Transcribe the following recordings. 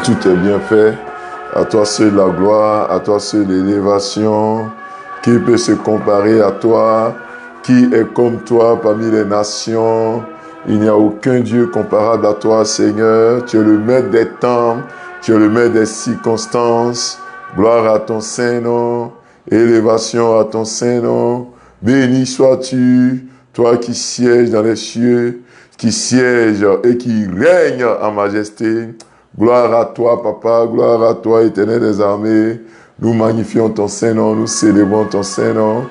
tout est bien fait. À toi seul la gloire, à toi seul l'élévation. Qui peut se comparer à toi? Qui est comme toi parmi les nations? Il n'y a aucun Dieu comparable à toi, Seigneur. Tu es le maître des temps, tu es le maître des circonstances. Gloire à ton Saint-Nom, élévation à ton Saint-Nom. Béni sois-tu, toi qui sièges dans les cieux, qui siège et qui règne en majesté. Gloire à toi, Papa, gloire à toi, Éternel des armées. Nous magnifions ton Saint-Nom, nous célébrons ton Saint-Nom.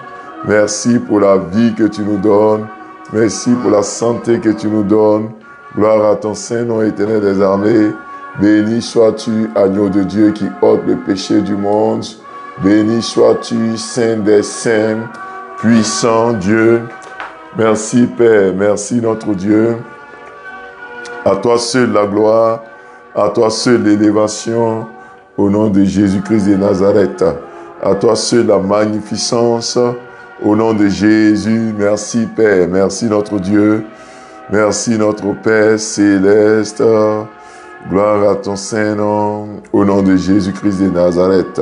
Merci pour la vie que tu nous donnes. Merci pour la santé que tu nous donnes. Gloire à ton Saint-Nom, Éternel des armées. Béni sois-tu, agneau de Dieu qui ôte le péché du monde. Béni sois-tu, Saint des saints, puissant Dieu. Merci Père, merci notre Dieu. À toi seul la gloire, à toi seul l'élévation, au nom de Jésus-Christ de Nazareth. À toi seul la magnificence, au nom de Jésus. Merci Père, merci notre Dieu. Merci notre Père céleste. Gloire à ton Saint-Nom, au nom de Jésus-Christ de Nazareth.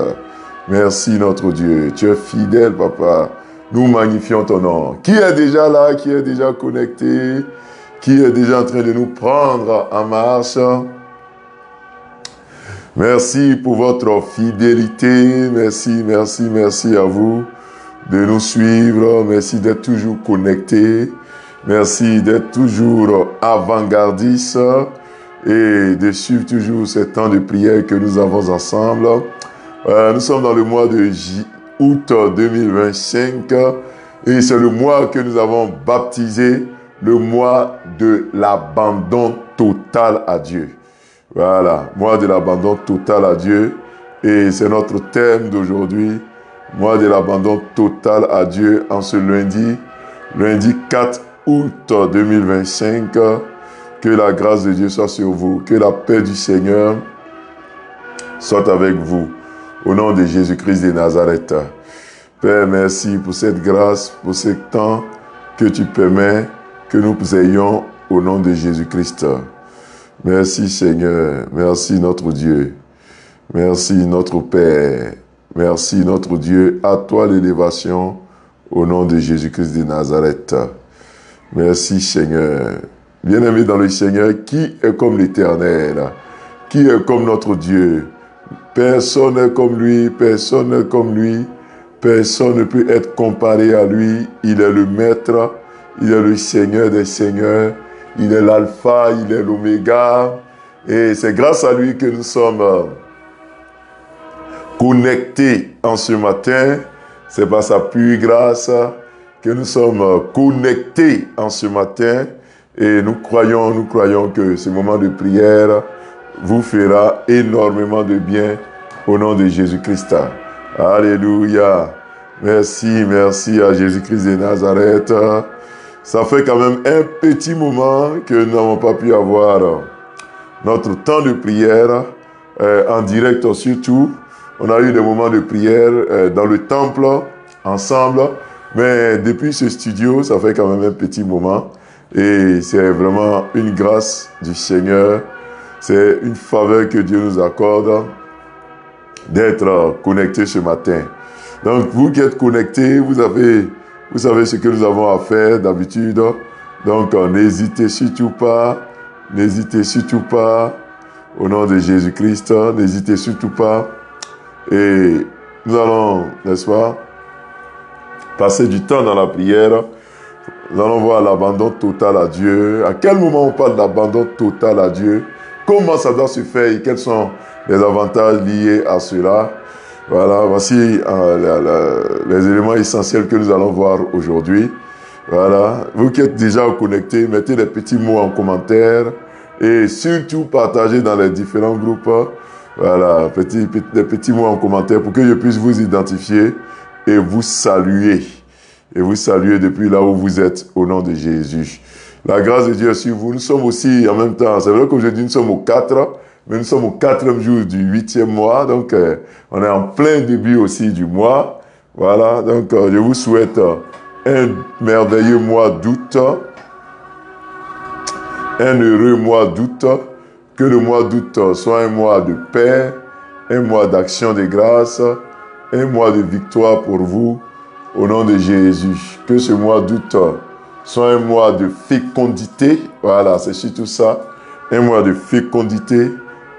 Merci notre Dieu, tu es fidèle Papa. Nous magnifions ton nom. Qui est déjà là, qui est déjà connecté, qui est déjà en train de nous prendre en marche? Merci pour votre fidélité. Merci, merci, merci à vous de nous suivre. Merci d'être toujours connectés. Merci d'être toujours avant-gardistes et de suivre toujours ces temps de prière que nous avons ensemble. Nous sommes dans le mois de août 2025 et c'est le mois que nous avons baptisé le mois de l'abandon total à Dieu. Voilà, mois de l'abandon total à Dieu et c'est notre thème d'aujourd'hui, mois de l'abandon total à Dieu en ce lundi 4 août 2025. Que la grâce de Dieu soit sur vous, que la paix du Seigneur soit avec vous. Au nom de Jésus-Christ de Nazareth. Père, merci pour cette grâce, pour ce temps que tu permets que nous ayons au nom de Jésus-Christ. Merci Seigneur, merci notre Dieu, merci notre Père, merci notre Dieu, à toi l'élévation au nom de Jésus-Christ de Nazareth. Merci Seigneur. Bien-aimé dans le Seigneur, qui est comme l'Éternel? Qui est comme notre Dieu? Personne n'est comme lui, personne n'est comme lui, personne ne peut être comparé à lui. Il est le Maître, il est le Seigneur des Seigneurs, il est l'Alpha, il est l'Oméga. Et c'est grâce à lui que nous sommes connectés en ce matin. C'est par sa pure grâce que nous sommes connectés en ce matin. Et nous croyons que ce moment de prière vous fera énormément de bien au nom de Jésus-Christ. Alléluia. Merci, merci à Jésus-Christ de Nazareth. Ça fait quand même un petit moment que nous n'avons pas pu avoir notre temps de prière en direct surtout. On a eu des moments de prière dans le temple ensemble. Mais depuis ce studio, ça fait quand même un petit moment. Et c'est vraiment une grâce du Seigneur. C'est une faveur que Dieu nous accorde d'être connectés ce matin. Donc, vous qui êtes connectés, vous savez ce que nous avons à faire d'habitude. Donc, n'hésitez surtout pas. N'hésitez surtout pas. Au nom de Jésus-Christ, n'hésitez surtout pas. Et nous allons, n'est-ce pas, passer du temps dans la prière. Nous allons voir l'abandon total à Dieu. À quel moment on parle d'abandon total à Dieu? Comment ça doit se faire et quels sont les avantages liés à cela? Voilà, voici les éléments essentiels que nous allons voir aujourd'hui. Voilà, vous qui êtes déjà connectés, mettez des petits mots en commentaire et surtout partagez dans les différents groupes. Voilà, des petits mots en commentaire pour que je puisse vous identifier et vous saluer. Et vous saluer depuis là où vous êtes, au nom de Jésus. La grâce de Dieu est sur vous. Nous sommes aussi en même temps, c'est vrai qu'aujourd'hui nous sommes au 4, mais nous sommes au 4e jour du 8e mois. Donc, on est en plein début aussi du mois. Voilà, donc je vous souhaite un merveilleux mois d'août. Un heureux mois d'août. Que le mois d'août soit un mois de paix, un mois d'action de grâce, un mois de victoire pour vous, au nom de Jésus. Que ce mois d'août soit un mois de fécondité. Voilà, c'est surtout ça. Un mois de fécondité.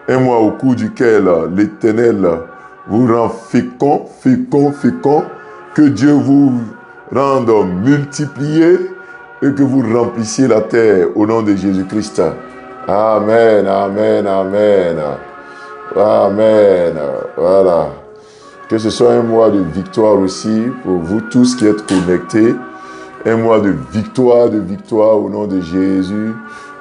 Un mois au cours duquel l'Éternel vous rend fécond. Que Dieu vous rende multiplié et que vous remplissiez la terre au nom de Jésus-Christ. Amen, amen, amen. Amen. Voilà. Que ce soit un mois de victoire aussi pour vous tous qui êtes connectés. Un mois de victoire au nom de Jésus.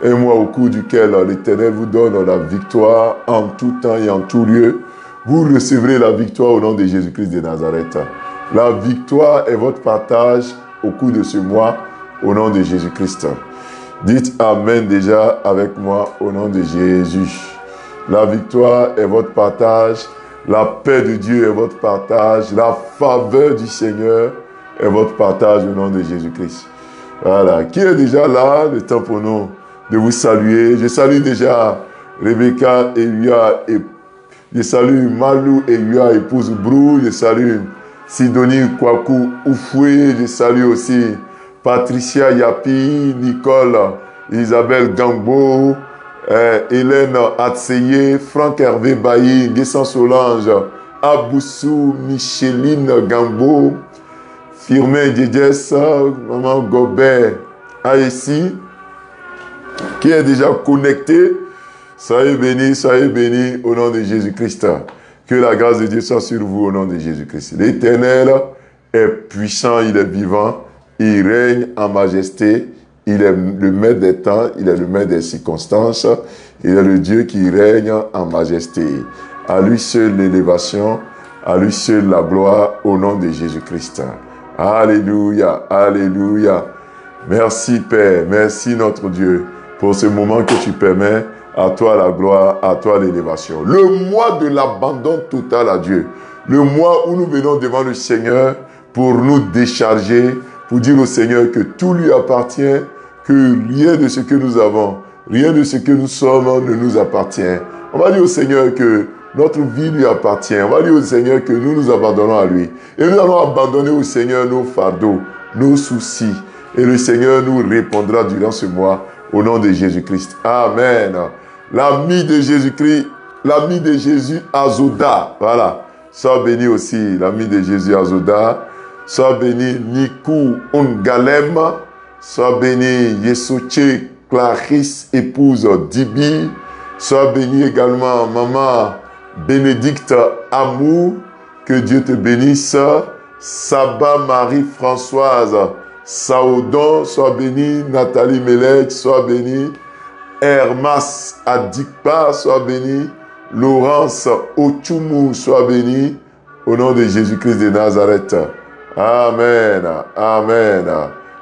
Un mois au cours duquel l'Éternel vous donne la victoire en tout temps et en tout lieu. Vous recevrez la victoire au nom de Jésus-Christ de Nazareth. La victoire est votre partage au cours de ce mois au nom de Jésus-Christ. Dites Amen déjà avec moi au nom de Jésus. La victoire est votre partage. La paix de Dieu est votre partage. La faveur du Seigneur est votre partage au nom de Jésus-Christ. Voilà. Qui est déjà là? Le temps pour nous de vous saluer. Je salue déjà Rebecca et Yua. Je salue Malou et Yua, épouse Brou. Je salue Sidonie Kwaku Oufoué. Je salue aussi Patricia Yapi, Nicole, Isabelle Gangbo, Hélène Atseye, Franck Hervé Bailly, Guessan Solange, Aboussou, Micheline Gambo, Firmin Djedjes, Maman Gobert, Aïssi, qui est déjà connecté. Soyez bénis au nom de Jésus-Christ. Que la grâce de Dieu soit sur vous au nom de Jésus-Christ. L'Éternel est puissant, il est vivant, il règne en majesté. Il est le maître des temps, il est le maître des circonstances, il est le Dieu qui règne en majesté. À lui seul l'élévation, à lui seul la gloire au nom de Jésus-Christ. Alléluia, alléluia. Merci Père, merci notre Dieu pour ce moment que tu permets. À toi la gloire, à toi l'élévation. Le mois de l'abandon total à Dieu. Le mois où nous venons devant le Seigneur pour nous décharger, pour dire au Seigneur que tout lui appartient, que rien de ce que nous avons, rien de ce que nous sommes ne nous appartient. On va dire au Seigneur que notre vie lui appartient. On va dire au Seigneur que nous nous abandonnons à lui. Et nous allons abandonner au Seigneur nos fardeaux, nos soucis. Et le Seigneur nous répondra durant ce mois au nom de Jésus-Christ. Amen. L'ami de Jésus-Christ, l'ami de Jésus, Azoda. Voilà. Sois béni aussi, l'ami de Jésus, Azoda. Sois béni, Nikou Ongalem. Sois béni, Yesoche Clarisse, épouse Dibi. Sois béni également, maman Bénédicte Amou. Que Dieu te bénisse. Saba Marie-Françoise Saodon. Sois béni, Nathalie Melech. Sois béni. Hermas Adikpa, sois béni. Laurence Ochoumou, sois béni. Au nom de Jésus-Christ de Nazareth. Amen. Amen.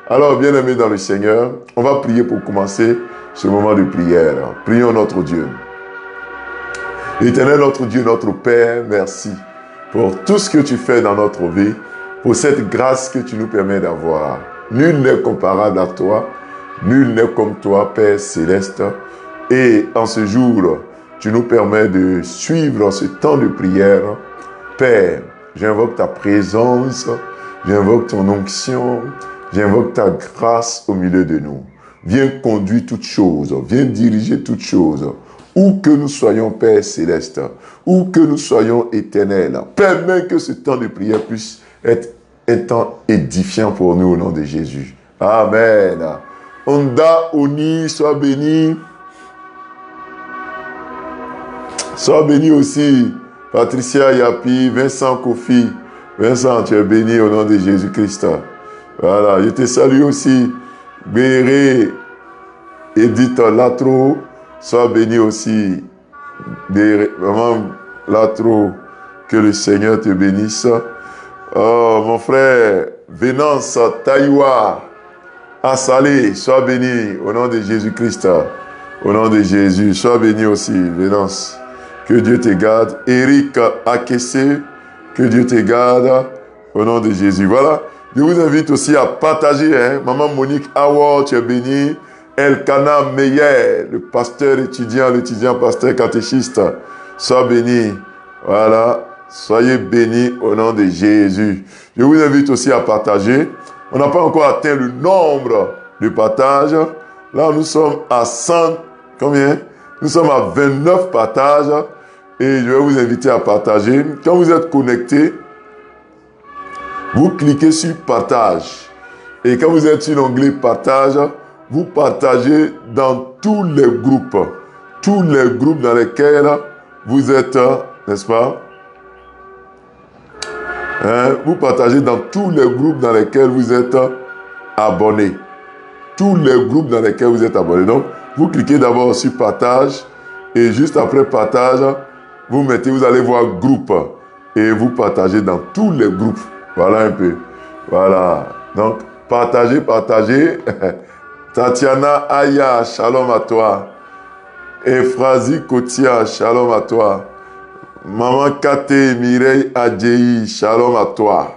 Alors, bien-aimés dans le Seigneur, on va prier pour commencer ce moment de prière. Prions notre Dieu. Éternel, notre Dieu, notre Père, merci pour tout ce que tu fais dans notre vie, pour cette grâce que tu nous permets d'avoir. Nul n'est comparable à toi. Nul n'est comme toi, Père céleste. Et en ce jour, tu nous permets de suivre ce temps de prière. Père, j'invoque ta présence, j'invoque ton onction, j'invoque ta grâce au milieu de nous. Viens conduire toutes choses, viens diriger toutes choses. Où que nous soyons, Père céleste, où que nous soyons éternels, permets que ce temps de prière puisse être un temps édifiant pour nous au nom de Jésus. Amen. Onda Oni, sois béni. Sois béni aussi. Patricia Yapi, Vincent Kofi. Vincent, tu es béni au nom de Jésus-Christ. Voilà, je te salue aussi. Béré, Edith Latro, sois béni aussi. Maman Latro, que le Seigneur te bénisse. Oh, mon frère, Vénance Taïwa. Assalé, sois béni au nom de Jésus-Christ. Au nom de Jésus, sois béni aussi, Vénance. Que Dieu te garde. Eric Akessé, que Dieu te garde au nom de Jésus. Voilà, je vous invite aussi à partager. Maman Monique Awa, tu es bénie. Elkana Meyer, le pasteur étudiant, l'étudiant pasteur catéchiste. Sois béni. Voilà. Soyez bénis au nom de Jésus. Je vous invite aussi à partager. On n'a pas encore atteint le nombre de partages. Là, nous sommes à 100. Combien? Nous sommes à 29 partages. Et je vais vous inviter à partager. Quand vous êtes connecté, vous cliquez sur partage. Et quand vous êtes sur l'onglet partage, vous partagez dans tous les groupes. Tous les groupes dans lesquels vous êtes, n'est-ce pas? Vous partagez dans tous les groupes dans lesquels vous êtes abonnés. Tous les groupes dans lesquels vous êtes abonnés. Donc, vous cliquez d'abord sur partage. Et juste après partage, vous allez voir groupe. Et vous partagez dans tous les groupes. Voilà un peu. Voilà. Donc, partagez. Tatiana Aya, shalom à toi. Ephrasie Kotia, shalom à toi. Maman Kate Mireille Adjeyi, shalom à toi.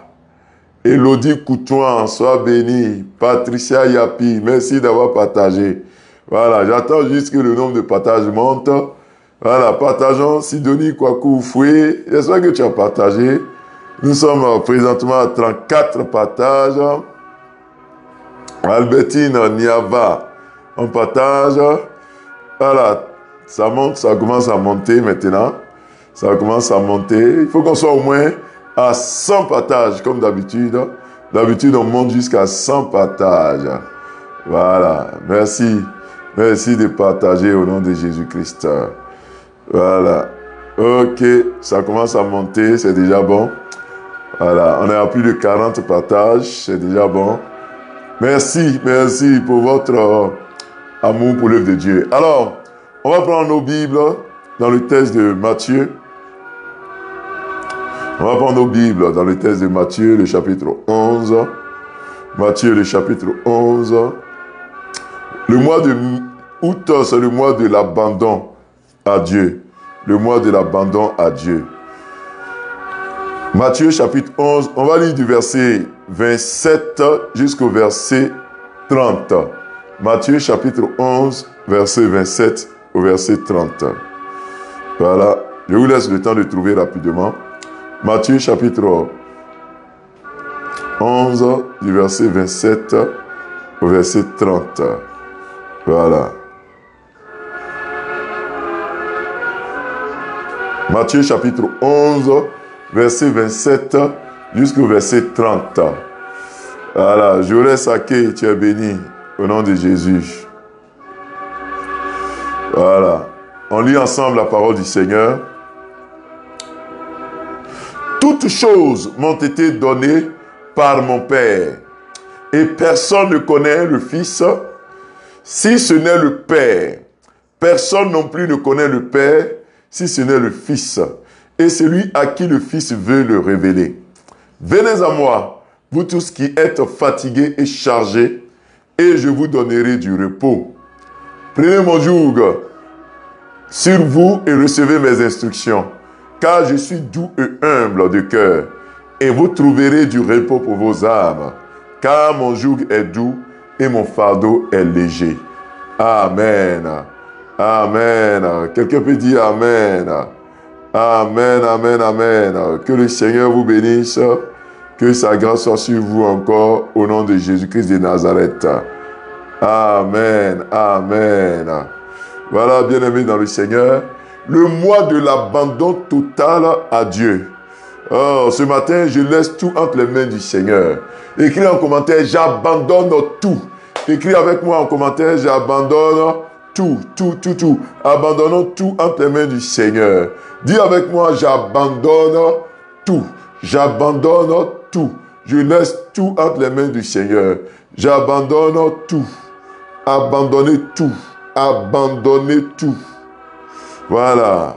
Elodie Coutouan, sois bénie. Patricia Yapi, merci d'avoir partagé. Voilà, j'attends juste que le nombre de partages monte. Voilà, partageons. Sidonie Kwaku Foué, j'espère que tu as partagé. Nous sommes présentement à 34 partages. Albertine Niava, on partage. Voilà, ça monte, ça commence à monter maintenant. Ça commence à monter. Il faut qu'on soit au moins à 100 partages, comme d'habitude. D'habitude, on monte jusqu'à 100 partages. Voilà. Merci. Merci de partager au nom de Jésus-Christ. Voilà. Ok. Ça commence à monter. C'est déjà bon. Voilà. On est à plus de 40 partages. C'est déjà bon. Merci. Merci pour votre amour pour l'œuvre de Dieu. Alors, on va prendre nos Bibles dans le texte de Matthieu. On va prendre nos Bibles dans le texte de Matthieu, le chapitre 11. Matthieu, le chapitre 11. Le mois de août, c'est le mois de l'abandon à Dieu. Le mois de l'abandon à Dieu. Matthieu, chapitre 11. On va lire du verset 27 jusqu'au verset 30. Matthieu, chapitre 11, verset 27 au verset 30. Voilà. Je vous laisse le temps de trouver rapidement. Matthieu chapitre 11, du verset 27 au verset 30. Voilà. Matthieu chapitre 11, verset 27 jusqu'au verset 30. Voilà. J'aurais saqué, tu es béni au nom de Jésus. Voilà. On lit ensemble la parole du Seigneur. Toutes choses m'ont été données par mon Père, et personne ne connaît le Fils si ce n'est le Père. Personne non plus ne connaît le Père si ce n'est le Fils, et celui à qui le Fils veut le révéler. Venez à moi, vous tous qui êtes fatigués et chargés, et je vous donnerai du repos. Prenez mon joug sur vous et recevez mes instructions. Car je suis doux et humble de cœur, et vous trouverez du repos pour vos âmes. Car mon joug est doux et mon fardeau est léger. Amen. Amen. Quelqu'un peut dire Amen. Amen, amen, amen. Que le Seigneur vous bénisse. Que sa grâce soit sur vous encore au nom de Jésus-Christ de Nazareth. Amen, amen. Voilà, bien-aimés dans le Seigneur. Le mois de l'abandon total à Dieu. Oh, ce matin, je laisse tout entre les mains du Seigneur. Écris en commentaire, j'abandonne tout. Écris avec moi en commentaire, j'abandonne tout. Abandonnons tout entre les mains du Seigneur. Dis avec moi, j'abandonne tout. J'abandonne tout. Je laisse tout entre les mains du Seigneur. J'abandonne tout. Abandonnez tout. Abandonnez tout. Voilà.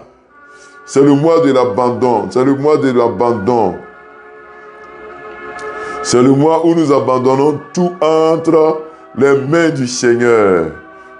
C'est le mois de l'abandon. C'est le mois de l'abandon. C'est le mois où nous abandonnons tout entre les mains du Seigneur.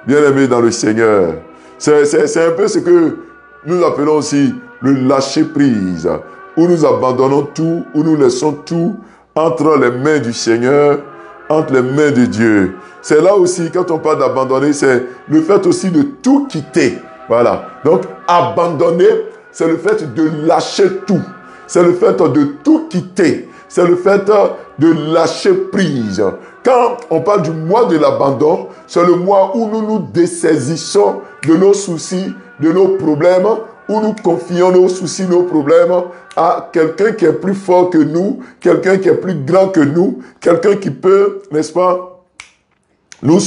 Bien-aimés dans le Seigneur. C'est un peu ce que nous appelons aussi le lâcher-prise. Où nous abandonnons tout, où nous laissons tout entre les mains du Seigneur. entre les mains de Dieu. C'est là aussi, quand on parle d'abandonner, c'est le fait aussi de tout quitter. Voilà. Donc, abandonner, c'est le fait de lâcher tout. C'est le fait de tout quitter. C'est le fait de lâcher prise. Quand on parle du mois de l'abandon, c'est le mois où nous nous dessaisissons de nos soucis, de nos problèmes, où nous confions nos soucis, nos problèmes à quelqu'un qui est plus fort que nous, quelqu'un qui est plus grand que nous, quelqu'un qui peut, n'est-ce pas, nous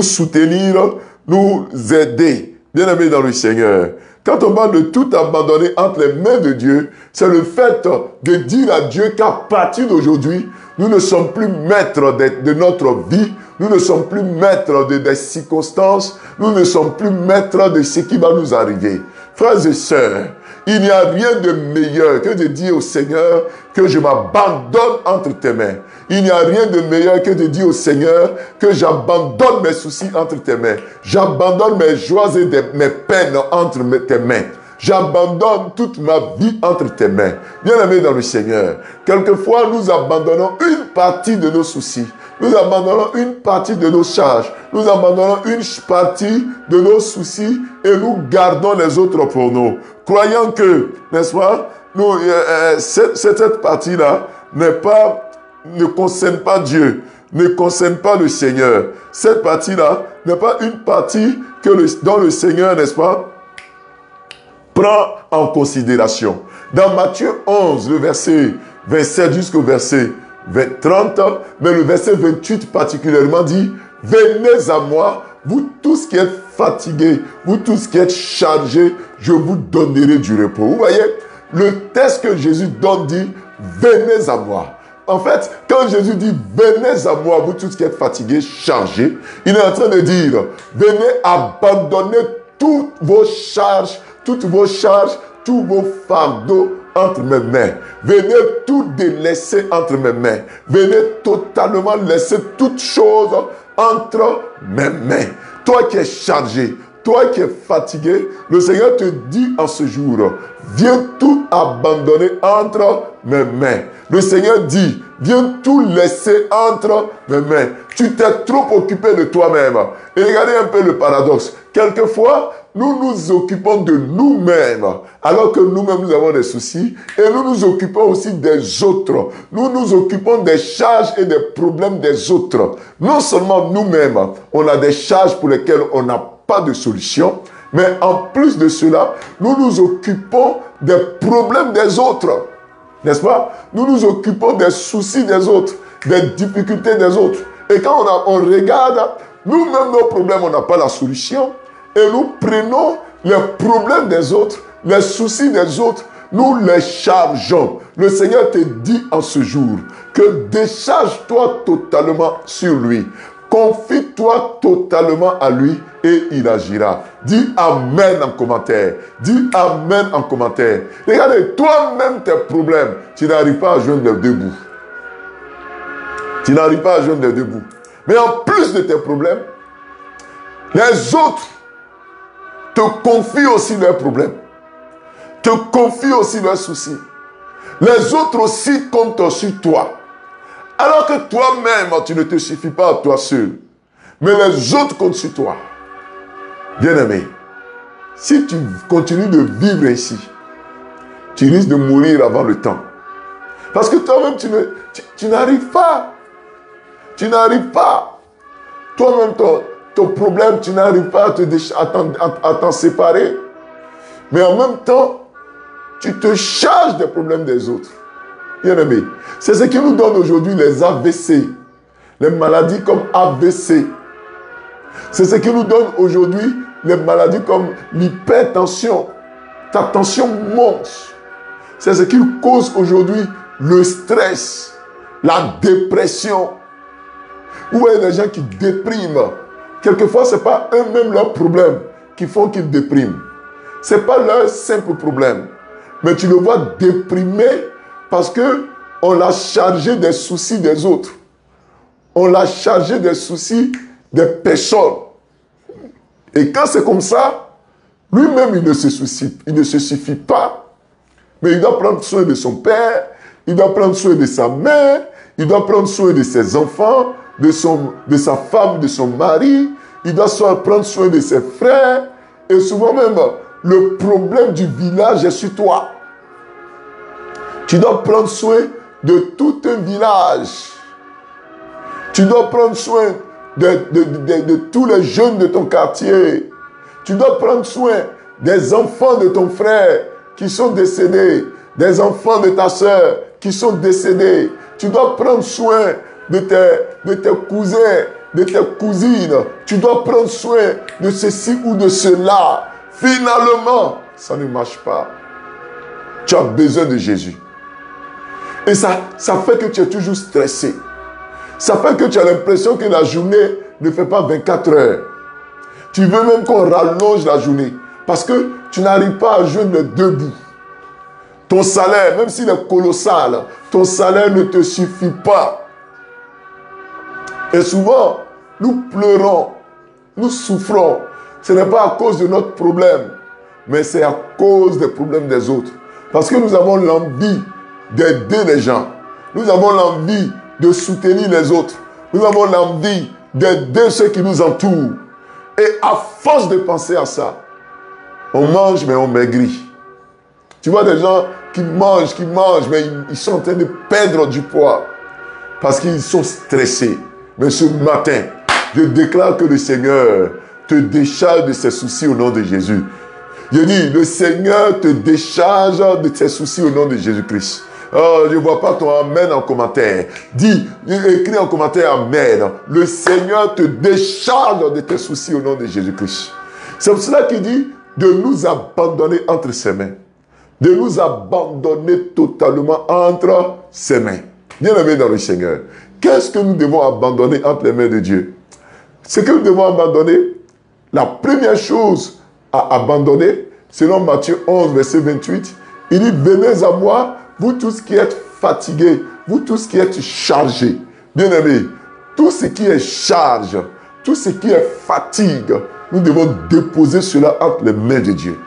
soutenir, nous aider. Bien-aimés dans le Seigneur, quand on parle de tout abandonner entre les mains de Dieu, c'est le fait de dire à Dieu qu'à partir d'aujourd'hui, nous ne sommes plus maîtres de notre vie, nous ne sommes plus maîtres des circonstances, nous ne sommes plus maîtres de ce qui va nous arriver. Frères et sœurs, il n'y a rien de meilleur que de dire au Seigneur que je m'abandonne entre tes mains. Il n'y a rien de meilleur que de dire au Seigneur que j'abandonne mes soucis entre tes mains. J'abandonne mes joies et mes peines entre tes mains. J'abandonne toute ma vie entre tes mains. Bien-aimés dans le Seigneur, quelquefois nous abandonnons une partie de nos soucis. Nous abandonnons une partie de nos charges. Nous abandonnons une partie de nos soucis et nous gardons les autres pour nous. Croyant que, n'est-ce pas, cette partie-là ne concerne pas Dieu, ne concerne pas le Seigneur. Cette partie-là n'est pas une partie dont le Seigneur, n'est-ce pas, prend en considération. Dans Matthieu 11, le verset 27 jusqu'au verset 30, mais le verset 28 particulièrement dit, « Venez à moi, vous tous qui êtes fatigués, vous tous qui êtes chargés, je vous donnerai du repos. » Vous voyez, le texte que Jésus donne dit, « Venez à moi ». En fait, quand Jésus dit « Venez à moi, vous tous qui êtes fatigués, chargés », il est en train de dire « Venez abandonner toutes vos charges, tous vos fardeaux entre mes mains. Venez tout délaisser entre mes mains. Venez totalement laisser toutes choses entre mes mains. » Toi qui es chargé, toi qui es fatigué, le Seigneur te dit en ce jour, viens tout abandonner entre mes mains. Le Seigneur dit, viens tout laisser entre mes mains. Tu t'es trop occupé de toi-même. Et regardez un peu le paradoxe. Quelquefois, nous nous occupons de nous-mêmes, alors que nous-mêmes nous avons des soucis, et nous nous occupons aussi des autres. Nous nous occupons des charges et des problèmes des autres. Non seulement nous-mêmes, on a des charges pour lesquelles on n'a pas de solution, mais en plus de cela, nous nous occupons des problèmes des autres. N'est-ce pas? Nous nous occupons des soucis des autres, des difficultés des autres. Et quand on regarde, nous-mêmes nos problèmes, on n'a pas la solution. Et nous prenons les problèmes des autres, les soucis des autres, nous les chargeons. Le Seigneur te dit en ce jour que décharge-toi totalement sur lui. Confie-toi totalement à lui et il agira. Dis Amen en commentaire. Dis Amen en commentaire. Regardez, toi-même tes problèmes, tu n'arrives pas à joindre les deux bouts. Tu n'arrives pas à joindre les deux bouts. Mais en plus de tes problèmes, les autres te confient aussi leurs problèmes. Te confient aussi leurs soucis. Les autres aussi comptent sur toi. Alors que toi-même, tu ne te suffis pas à toi seul. Mais les autres comptent sur toi. Bien-aimé, si tu continues de vivre ainsi, tu risques de mourir avant le temps. Parce que toi-même, tu n'arrives pas. Tu n'arrives pas. Toi-même, ton problème, tu n'arrives pas à t'en séparer. Mais en même temps, tu te charges des problèmes des autres. Bien-aimé, c'est ce qui nous donne aujourd'hui les AVC, les maladies comme AVC. C'est ce qui nous donne aujourd'hui les maladies comme l'hypertension. Ta tension monte. C'est ce qui cause aujourd'hui le stress, la dépression. Vous voyez des gens qui dépriment. Quelquefois, ce n'est pas eux-mêmes leurs problèmes qui font qu'ils dépriment. Ce n'est pas leur simple problème. Mais tu le vois déprimé parce qu'on l'a chargé des soucis des autres. On l'a chargé des soucis des personnes. Et quand c'est comme ça, lui-même, il ne se suffit pas. Mais il doit prendre soin de son père, il doit prendre soin de sa mère, il doit prendre soin de ses enfants, de sa femme, de son mari. Il doit prendre soin de ses frères. Et souvent même, le problème du village est sur toi. Tu dois prendre soin de tout un village. Tu dois prendre soin de tous les jeunes de ton quartier. Tu dois prendre soin des enfants de ton frère qui sont décédés, des enfants de ta soeur qui sont décédés. Tu dois prendre soin de tes cousins, de tes cousines. Tu dois prendre soin de ceci ou de cela. Finalement, ça ne marche pas. Tu as besoin de Jésus. Et ça fait que tu es toujours stressé. Ça fait que tu as l'impression que la journée ne fait pas 24 heures. Tu veux même qu'on rallonge la journée. Parce que tu n'arrives pas à joindre les deux bouts. Ton salaire, même s'il est colossal, ton salaire ne te suffit pas. Et souvent, nous pleurons, nous souffrons. Ce n'est pas à cause de notre problème, mais c'est à cause des problèmes des autres. Parce que nous avons l'envie d'aider les gens. Nous avons l'envie de soutenir les autres. Nous avons l'envie d'aider ceux qui nous entourent. Et à force de penser à ça, on mange mais on maigrit. Tu vois des gens qui mangent, mais ils sont en train de perdre du poids. Parce qu'ils sont stressés. Mais ce matin, je déclare que le Seigneur te décharge de ses soucis au nom de Jésus. Je dis, le Seigneur te décharge de tes soucis au nom de Jésus-Christ. Oh, je ne vois pas ton amen en commentaire. Dis, écris en commentaire amen. Le Seigneur te décharge de tes soucis au nom de Jésus-Christ. C'est pour cela qu'il dit de nous abandonner entre ses mains. De nous abandonner totalement entre ses mains. Bien-aimés dans le Seigneur, qu'est-ce que nous devons abandonner entre les mains de Dieu? Ce que nous devons abandonner, la première chose à abandonner, selon Matthieu 11, verset 28, il dit, venez à moi, vous tous qui êtes fatigués, vous tous qui êtes chargés. Bien-aimés, tout ce qui est charge, tout ce qui est fatigue, nous devons déposer cela entre les mains de Dieu.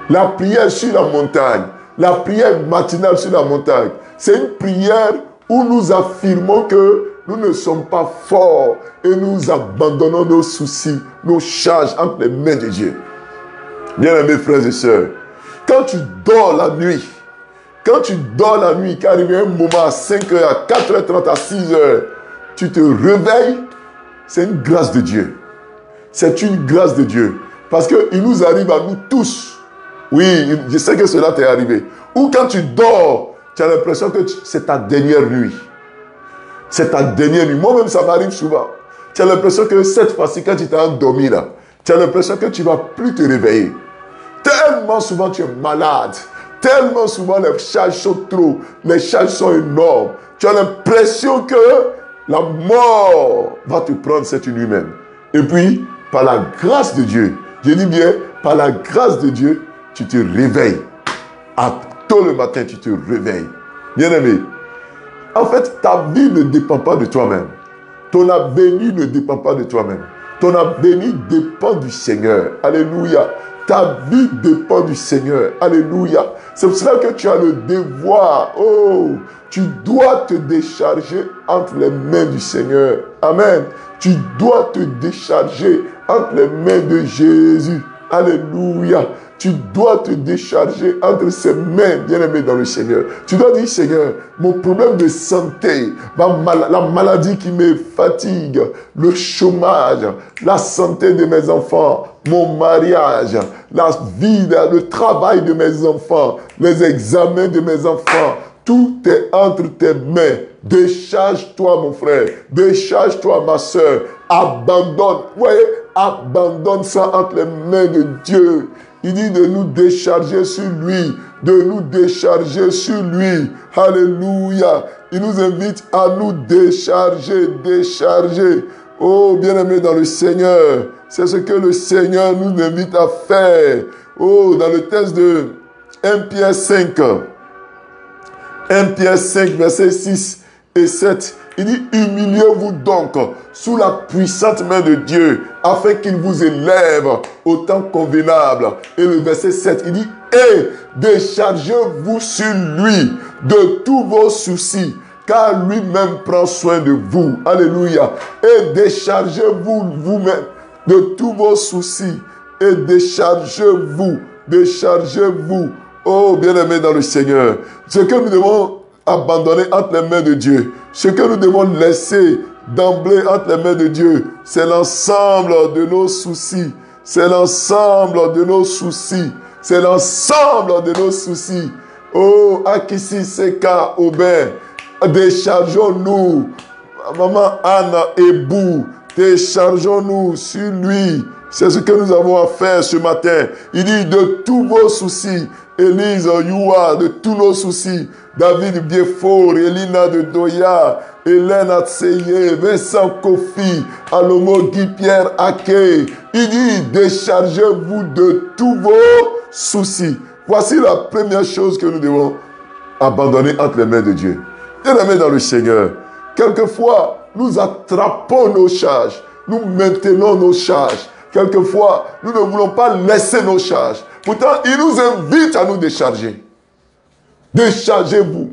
La prière sur la montagne, la prière matinale sur la montagne, c'est une prière où nous affirmons que nous ne sommes pas forts et nous abandonnons nos soucis, nos charges entre les mains de Dieu. Bien-aimés frères et sœurs, quand tu dors la nuit, qu'arrive un moment à 5h, à 4h30, à 6h, tu te réveilles, c'est une grâce de Dieu. C'est une grâce de Dieu. Parce qu'il nous arrive à nous tous. Oui, je sais que cela t'est arrivé. Ou quand tu dors, tu as l'impression que c'est ta dernière nuit. C'est ta dernière nuit. Moi-même, ça m'arrive souvent. Tu as l'impression que cette fois-ci, quand tu t'es endormi là, tu as l'impression que tu ne vas plus te réveiller. Tellement souvent tu es malade. Tellement souvent les charges sont trop. Les charges sont énormes. Tu as l'impression que la mort va te prendre cette nuit même. Et puis, par la grâce de Dieu, je dis bien, par la grâce de Dieu, tu te réveilles. À tôt le matin, tu te réveilles. Bien-aimé, en fait, ta vie ne dépend pas de toi-même. Ton avenir ne dépend pas de toi-même. Ton avenir dépend du Seigneur. Alléluia. Ta vie dépend du Seigneur. Alléluia. C'est pour cela que tu as le devoir. Oh, tu dois te décharger entre les mains du Seigneur. Amen. Tu dois te décharger entre les mains de Jésus. Alléluia. Tu dois te décharger entre ses mains, bien-aimé dans le Seigneur. Tu dois dire, Seigneur, mon problème de santé, la maladie qui me fatigue, le chômage, la santé de mes enfants, mon mariage, la vie, le travail de mes enfants, les examens de mes enfants, tout est entre tes mains. Décharge-toi, mon frère. Décharge-toi, ma soeur. Abandonne. Vous voyez, abandonne ça entre les mains de Dieu. Il dit de nous décharger sur lui. De nous décharger sur lui. Alléluia. Il nous invite à nous décharger. Décharger. Oh, bien-aimés dans le Seigneur. C'est ce que le Seigneur nous invite à faire. Oh, dans le texte de 1 Pierre 5. 1 Pierre 5, versets 6 et 7. Il dit, humiliez-vous donc sous la puissante main de Dieu, afin qu'il vous élève au temps convenable. Et le verset 7, il dit, et déchargez-vous sur lui de tous vos soucis. car lui-même prend soin de vous. Alléluia. Et déchargez-vous vous-même de tous vos soucis. Et déchargez-vous. Déchargez-vous. Oh, bien-aimés dans le Seigneur. Ce que nous devons abandonner entre les mains de Dieu, ce que nous devons laisser d'emblée entre les mains de Dieu, c'est l'ensemble de nos soucis. C'est l'ensemble de nos soucis. C'est l'ensemble de nos soucis. Oh, Akissi, Seka, Aubin, déchargeons-nous. Maman Anne Ebou, déchargeons-nous sur lui. C'est ce que nous avons à faire ce matin. Il dit de tous vos soucis. Élise Youa, de tous nos soucis. David Biefort, Elina de Doya, Hélène Atseye, Vincent Kofi, Alomo Guy-Pierre Ake. Il dit déchargez-vous de tous vos soucis. Voici la première chose que nous devons abandonner entre les mains de Dieu. Bien-aimés dans le Seigneur, quelquefois, nous attrapons nos charges, nous maintenons nos charges. Quelquefois, nous ne voulons pas laisser nos charges. Pourtant, il nous invite à nous décharger. Déchargez-vous.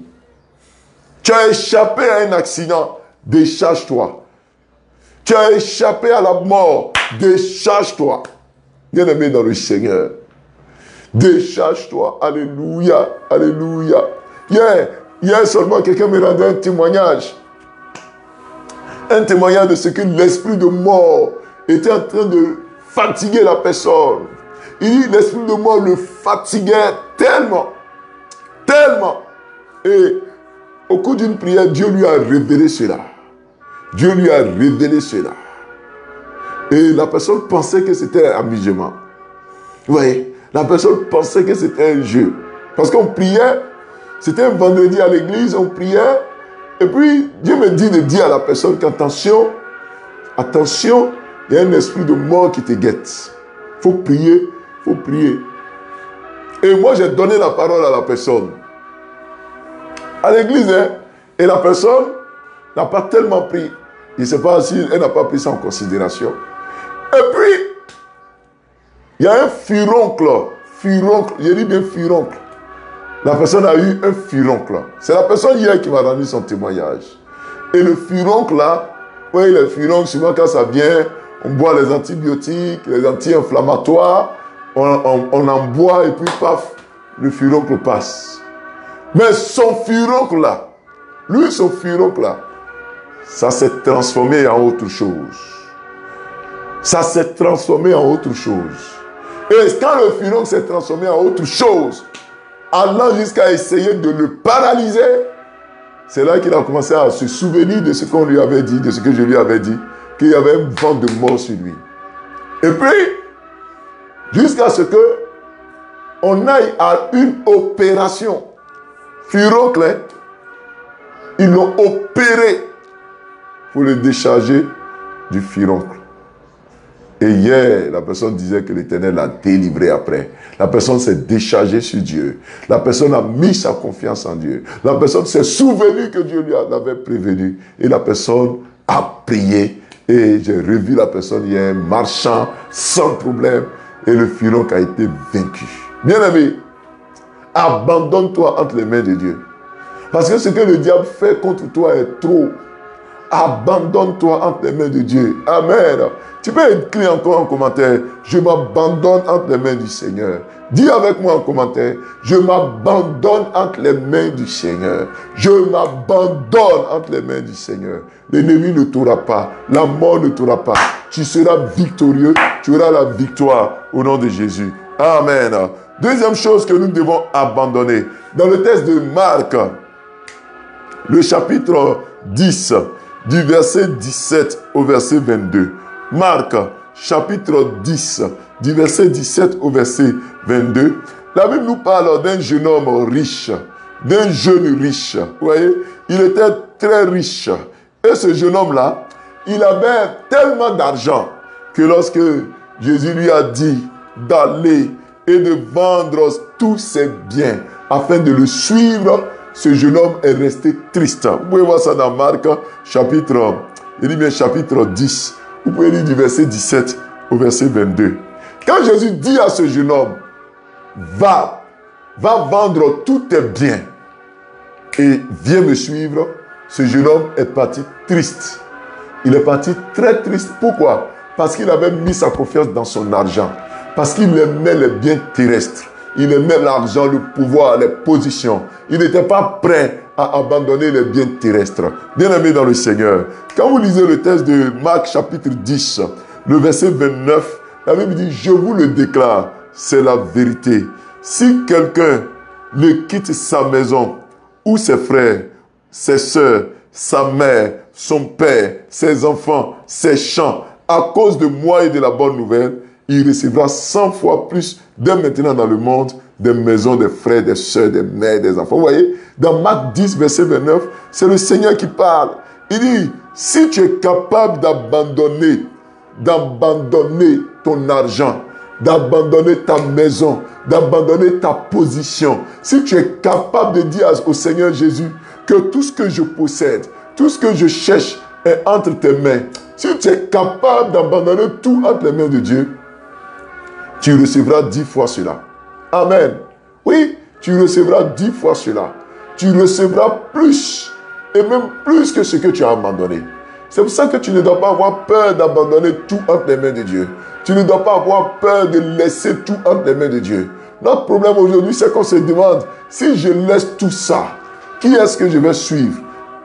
Tu as échappé à un accident, décharge-toi. Tu as échappé à la mort, décharge-toi. Bien-aimé dans le Seigneur, décharge-toi. Alléluia, alléluia. Hier seulement, quelqu'un me rendait un témoignage. Un témoignage de ce que l'esprit de mort était en train de fatiguer la personne. Il dit, l'esprit de mort le fatiguait tellement. Tellement. Et au cours d'une prière, Dieu lui a révélé cela. Dieu lui a révélé cela. Et la personne pensait que c'était un amusement. Vous voyez, la personne pensait que c'était un jeu. Parce qu'on priait, c'était un vendredi à l'église, on priait. Et puis, Dieu me dit de dire à la personne qu'attention, attention, il y a un esprit de mort qui te guette. Il faut prier, il faut prier. Et moi, j'ai donné la parole à la personne. À l'église, hein, et la personne n'a pas tellement pris. Je ne sais pas si elle n'a pas pris ça en considération. Et puis, il y a un furoncle. Furoncle, je dis bien furoncle. La personne a eu un furoncle. C'est la personne hier qui m'a rendu son témoignage. Et le furoncle là, oui, le furoncle, souvent quand ça vient, on boit les antibiotiques, les anti-inflammatoires, on en boit et puis paf, le furoncle passe. Mais son furoncle là, lui, son furoncle là, ça s'est transformé en autre chose. Ça s'est transformé en autre chose. Et quand le furoncle s'est transformé en autre chose, allant jusqu'à essayer de le paralyser, c'est là qu'il a commencé à se souvenir de ce qu'on lui avait dit, de ce que je lui avais dit, qu'il y avait un vent de mort sur lui. Et puis, jusqu'à ce que on aille à une opération. Furoncle, ils l'ont opéré pour le décharger du furoncle. Et hier, la personne disait que l'Éternel l'a délivré après. La personne s'est déchargée sur Dieu. La personne a mis sa confiance en Dieu. La personne s'est souvenue que Dieu lui avait prévenu. Et la personne a prié. Et j'ai revu la personne hier marchant sans problème. Et le furoncle a été vaincu. Bien-aimé, abandonne-toi entre les mains de Dieu. Parce que ce que le diable fait contre toi est trop. Abandonne-toi entre les mains de Dieu. Amen. Tu peux écrire encore en commentaire, je m'abandonne entre les mains du Seigneur. Dis avec moi en commentaire, je m'abandonne entre les mains du Seigneur. Je m'abandonne entre les mains du Seigneur. L'ennemi ne t'aura pas, la mort ne t'aura pas. Tu seras victorieux, tu auras la victoire au nom de Jésus. Amen. Deuxième chose que nous devons abandonner. Dans le texte de Marc, le chapitre 10, du verset 17 au verset 22. Marc, chapitre 10, du verset 17 au verset 22. La Bible nous parle d'un jeune homme riche, d'un jeune riche. Vous voyez, il était très riche. Et ce jeune homme-là, il avait tellement d'argent que lorsque Jésus lui a dit d'aller et de vendre tous ses biens afin de le suivre, ce jeune homme est resté triste. Vous pouvez voir ça dans Marc, chapitre 10. Vous pouvez lire du verset 17 au verset 22. Quand Jésus dit à ce jeune homme, va vendre tous tes biens et viens me suivre, ce jeune homme est parti triste. Il est parti très triste. Pourquoi? Parce qu'il avait mis sa confiance dans son argent. Parce qu'il aimait les biens terrestres. Il aimait l'argent, le pouvoir, les positions. Il n'était pas prêt à abandonner les biens terrestres. Bien-aimés dans le Seigneur, quand vous lisez le texte de Marc chapitre 10, le verset 29, la Bible dit, je vous le déclare, c'est la vérité. Si quelqu'un ne quitte sa maison, ou ses frères, ses sœurs, sa mère, son père, ses enfants, ses champs, à cause de moi et de la bonne nouvelle, il recevra 100 fois plus dès maintenant dans le monde des maisons, des frères, des sœurs, des mères, des enfants. Vous voyez, dans Marc 10, verset 29, c'est le Seigneur qui parle. Il dit, si tu es capable d'abandonner ton argent, d'abandonner ta maison, d'abandonner ta position, si tu es capable de dire au Seigneur Jésus que tout ce que je possède, tout ce que je cherche est entre tes mains, si tu es capable d'abandonner tout entre les mains de Dieu, tu recevras 10 fois cela. Amen. Oui, tu recevras 10 fois cela. Tu recevras plus, et même plus que ce que tu as abandonné. C'est pour ça que tu ne dois pas avoir peur d'abandonner tout entre les mains de Dieu. Tu ne dois pas avoir peur de laisser tout entre les mains de Dieu. Notre problème aujourd'hui, c'est qu'on se demande, si je laisse tout ça, qui est-ce que je vais suivre?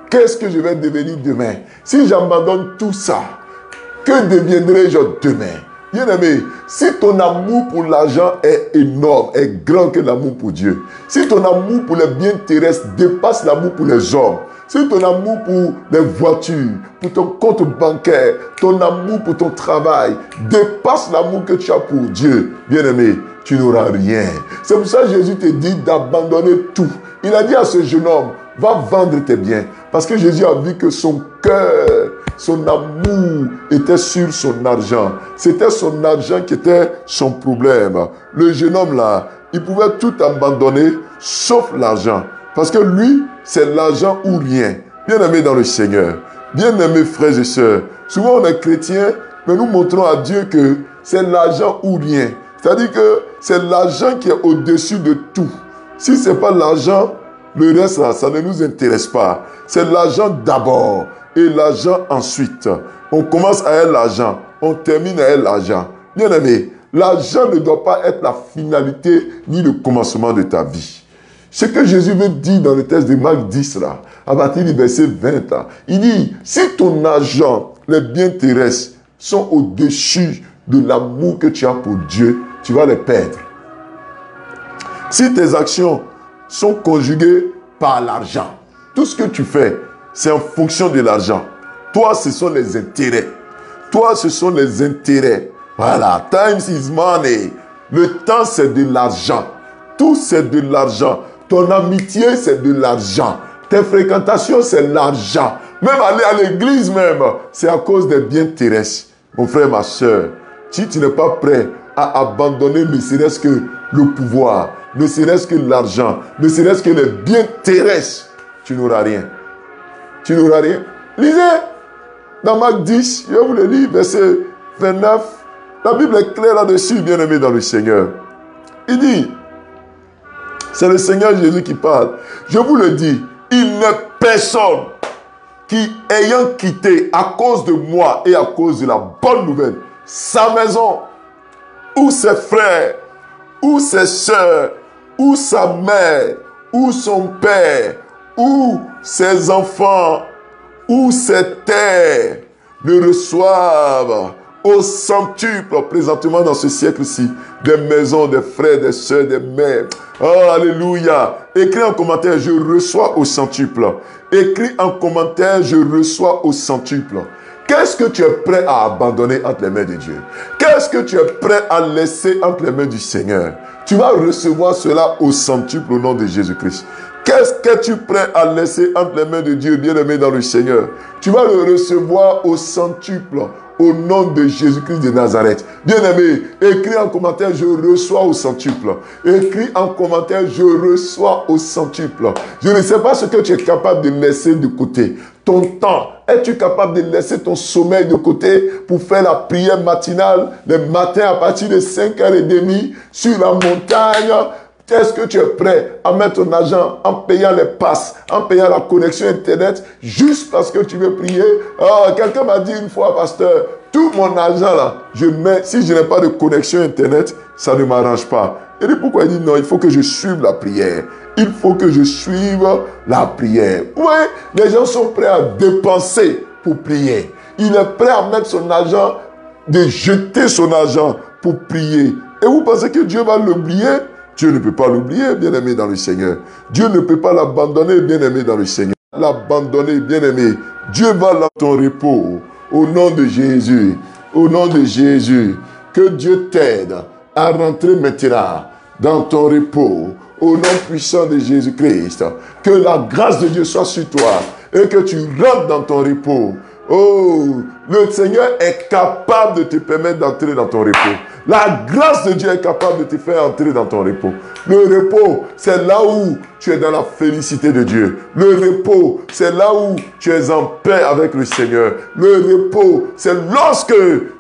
Qu'est-ce que je vais devenir demain? Si j'abandonne tout ça, que deviendrai-je demain? Bien-aimé, si ton amour pour l'argent est énorme, est grand que l'amour pour Dieu, si ton amour pour les biens terrestres dépasse l'amour pour les hommes, si ton amour pour les voitures, pour ton compte bancaire, ton amour pour ton travail dépasse l'amour que tu as pour Dieu, bien-aimé, tu n'auras rien. C'est pour ça que Jésus te dit d'abandonner tout. Il a dit à ce jeune homme, va vendre tes biens. Parce que Jésus a vu que son cœur, son amour était sur son argent. C'était son argent qui était son problème. Le jeune homme là, il pouvait tout abandonner sauf l'argent. Parce que lui, c'est l'argent ou rien. Bien-aimé dans le Seigneur, bien-aimés frères et sœurs, souvent on est chrétiens, mais nous montrons à Dieu que c'est l'argent ou rien. C'est-à-dire que c'est l'argent qui est au-dessus de tout. Si ce n'est pas l'argent, le reste là, ça ne nous intéresse pas. C'est l'argent d'abord et l'argent ensuite. On commence à être l'argent, on termine à être l'argent. Bien-aimé, l'argent ne doit pas être la finalité ni le commencement de ta vie. Ce que Jésus veut dire dans le texte de Marc 10, là, à partir du verset 20, là, il dit, si ton argent, les biens terrestres, sont au-dessus de l'amour que tu as pour Dieu, tu vas les perdre. Si tes actions sont conjuguées par l'argent, tout ce que tu fais, c'est en fonction de l'argent. Toi, ce sont les intérêts. Toi, ce sont les intérêts. Voilà, time is money. Le temps, c'est de l'argent. Tout, c'est de l'argent. Ton amitié, c'est de l'argent. Tes fréquentations, c'est l'argent. Même aller à l'église même, c'est à cause des biens terrestres. Mon frère, ma soeur, si tu n'es pas prêt à abandonner ne serait-ce que le pouvoir, ne serait-ce que l'argent, ne serait-ce que les biens terrestres, tu n'auras rien. Tu n'auras rien. Lisez dans Marc 10, je vais vous le lire, verset 29. La Bible est claire là-dessus, bien-aimé dans le Seigneur. Il dit, c'est le Seigneur Jésus qui parle. Je vous le dis, il n'est personne qui, ayant quitté à cause de moi et à cause de la bonne nouvelle, sa maison, ou ses frères, ou ses soeurs, ou sa mère, ou son père, ou ses enfants, ou ses terres, ne reçoivent au centuple, présentement dans ce siècle-ci, des maisons, des frères, des soeurs, des mères. Oh, alléluia. Écris en commentaire, je reçois au centuple. Écris en commentaire, je reçois au centuple. Qu'est-ce que tu es prêt à abandonner entre les mains de Dieu? Qu'est-ce que tu es prêt à laisser entre les mains du Seigneur? Tu vas recevoir cela au centuple au nom de Jésus-Christ. Qu'est-ce que tu es prêt à laisser entre les mains de Dieu, bien-aimé dans le Seigneur? Tu vas le recevoir au centuple au nom de Jésus-Christ de Nazareth. Bien-aimé, écris en commentaire, je reçois au centuple. Écris en commentaire, je reçois au centuple. Je ne sais pas ce que tu es capable de laisser de côté. Ton temps, es-tu capable de laisser ton sommeil de côté pour faire la prière matinale le matin à partir de 5h30 sur la montagne? Est-ce que tu es prêt à mettre ton argent en payant les passes, en payant la connexion Internet, juste parce que tu veux prier? Oh, quelqu'un m'a dit une fois, pasteur, tout mon argent là, je mets, si je n'ai pas de connexion Internet, ça ne m'arrange pas. Et dit pourquoi? Il dit non, il faut que je suive la prière. Il faut que je suive la prière. Oui, les gens sont prêts à dépenser pour prier. Il est prêt à mettre son argent, de jeter son argent pour prier. Et vous pensez que Dieu va l'oublier? Dieu ne peut pas l'oublier, bien-aimé dans le Seigneur. Dieu ne peut pas l'abandonner, bien-aimé dans le Seigneur. L'abandonner, bien-aimé. Dieu va dans ton repos. Au nom de Jésus. Au nom de Jésus. Que Dieu t'aide à rentrer maintenant dans ton repos. Au nom puissant de Jésus-Christ. Que la grâce de Dieu soit sur toi. Et que tu rentres dans ton repos. Oh, le Seigneur est capable de te permettre d'entrer dans ton repos. La grâce de Dieu est capable de te faire entrer dans ton repos. Le repos, c'est là où tu es dans la félicité de Dieu. Le repos, c'est là où tu es en paix avec le Seigneur. Le repos, c'est lorsque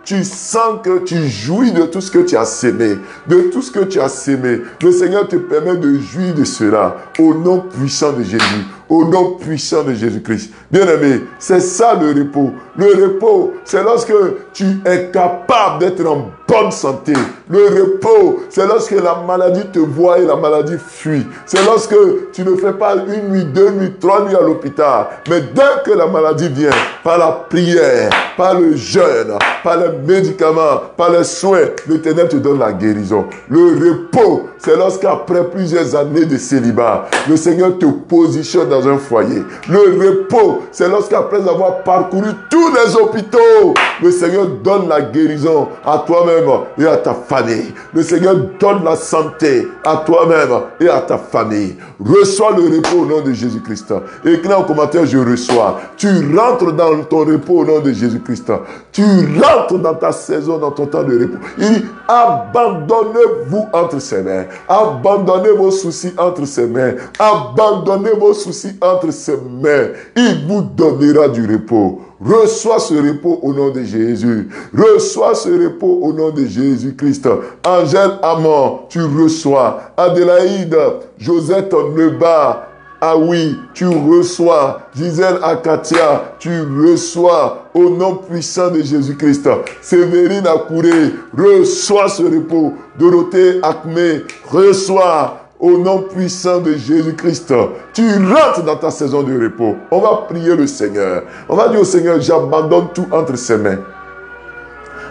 tu sens que tu jouis de tout ce que tu as sémé. De tout ce que tu as sémé. Le Seigneur te permet de jouir de cela. Au nom puissant de Jésus. Au nom puissant de Jésus-Christ. Bien-aimé, c'est ça le repos. Le repos, c'est lorsque tu es capable d'être en bonne santé. Le repos, c'est lorsque la maladie te voit et la maladie fuit. C'est lorsque tu ne fais pas une nuit, 2 nuits, 3 nuits à l'hôpital. Mais dès que la maladie vient, par la prière, par le jeûne, par les médicaments, par les soins, l'Éternel te donne la guérison. Le repos, c'est lorsqu'après plusieurs années de célibat, le Seigneur te positionne dans un foyer. Le repos, c'est lorsqu'après avoir parcouru tous les hôpitaux, le Seigneur donne la guérison à toi-même et à ta famille. Le Seigneur donne la santé à toi-même et à ta famille. Reçois le repos au nom de Jésus-Christ. Écris en commentaire, je reçois. Tu rentres dans ton repos au nom de Jésus-Christ. Tu rentres dans ta saison, dans ton temps de repos. Il dit, abandonnez-vous entre ses mains. Abandonnez vos soucis entre ses mains. Abandonnez vos soucis entre ses mains. Il vous donnera du repos. Reçois ce repos au nom de Jésus. Reçois ce repos au nom de Jésus-Christ. Angèle Amon, tu reçois. Adélaïde, Josette Neba, ah oui, tu reçois. Gisèle Akatia, tu reçois. Au nom puissant de Jésus-Christ. Sévérine Akouré, reçois ce repos. Dorothée Akme, reçois. Au nom puissant de Jésus-Christ, tu rentres dans ta saison de repos. On va prier le Seigneur. On va dire au Seigneur, j'abandonne tout entre ses mains.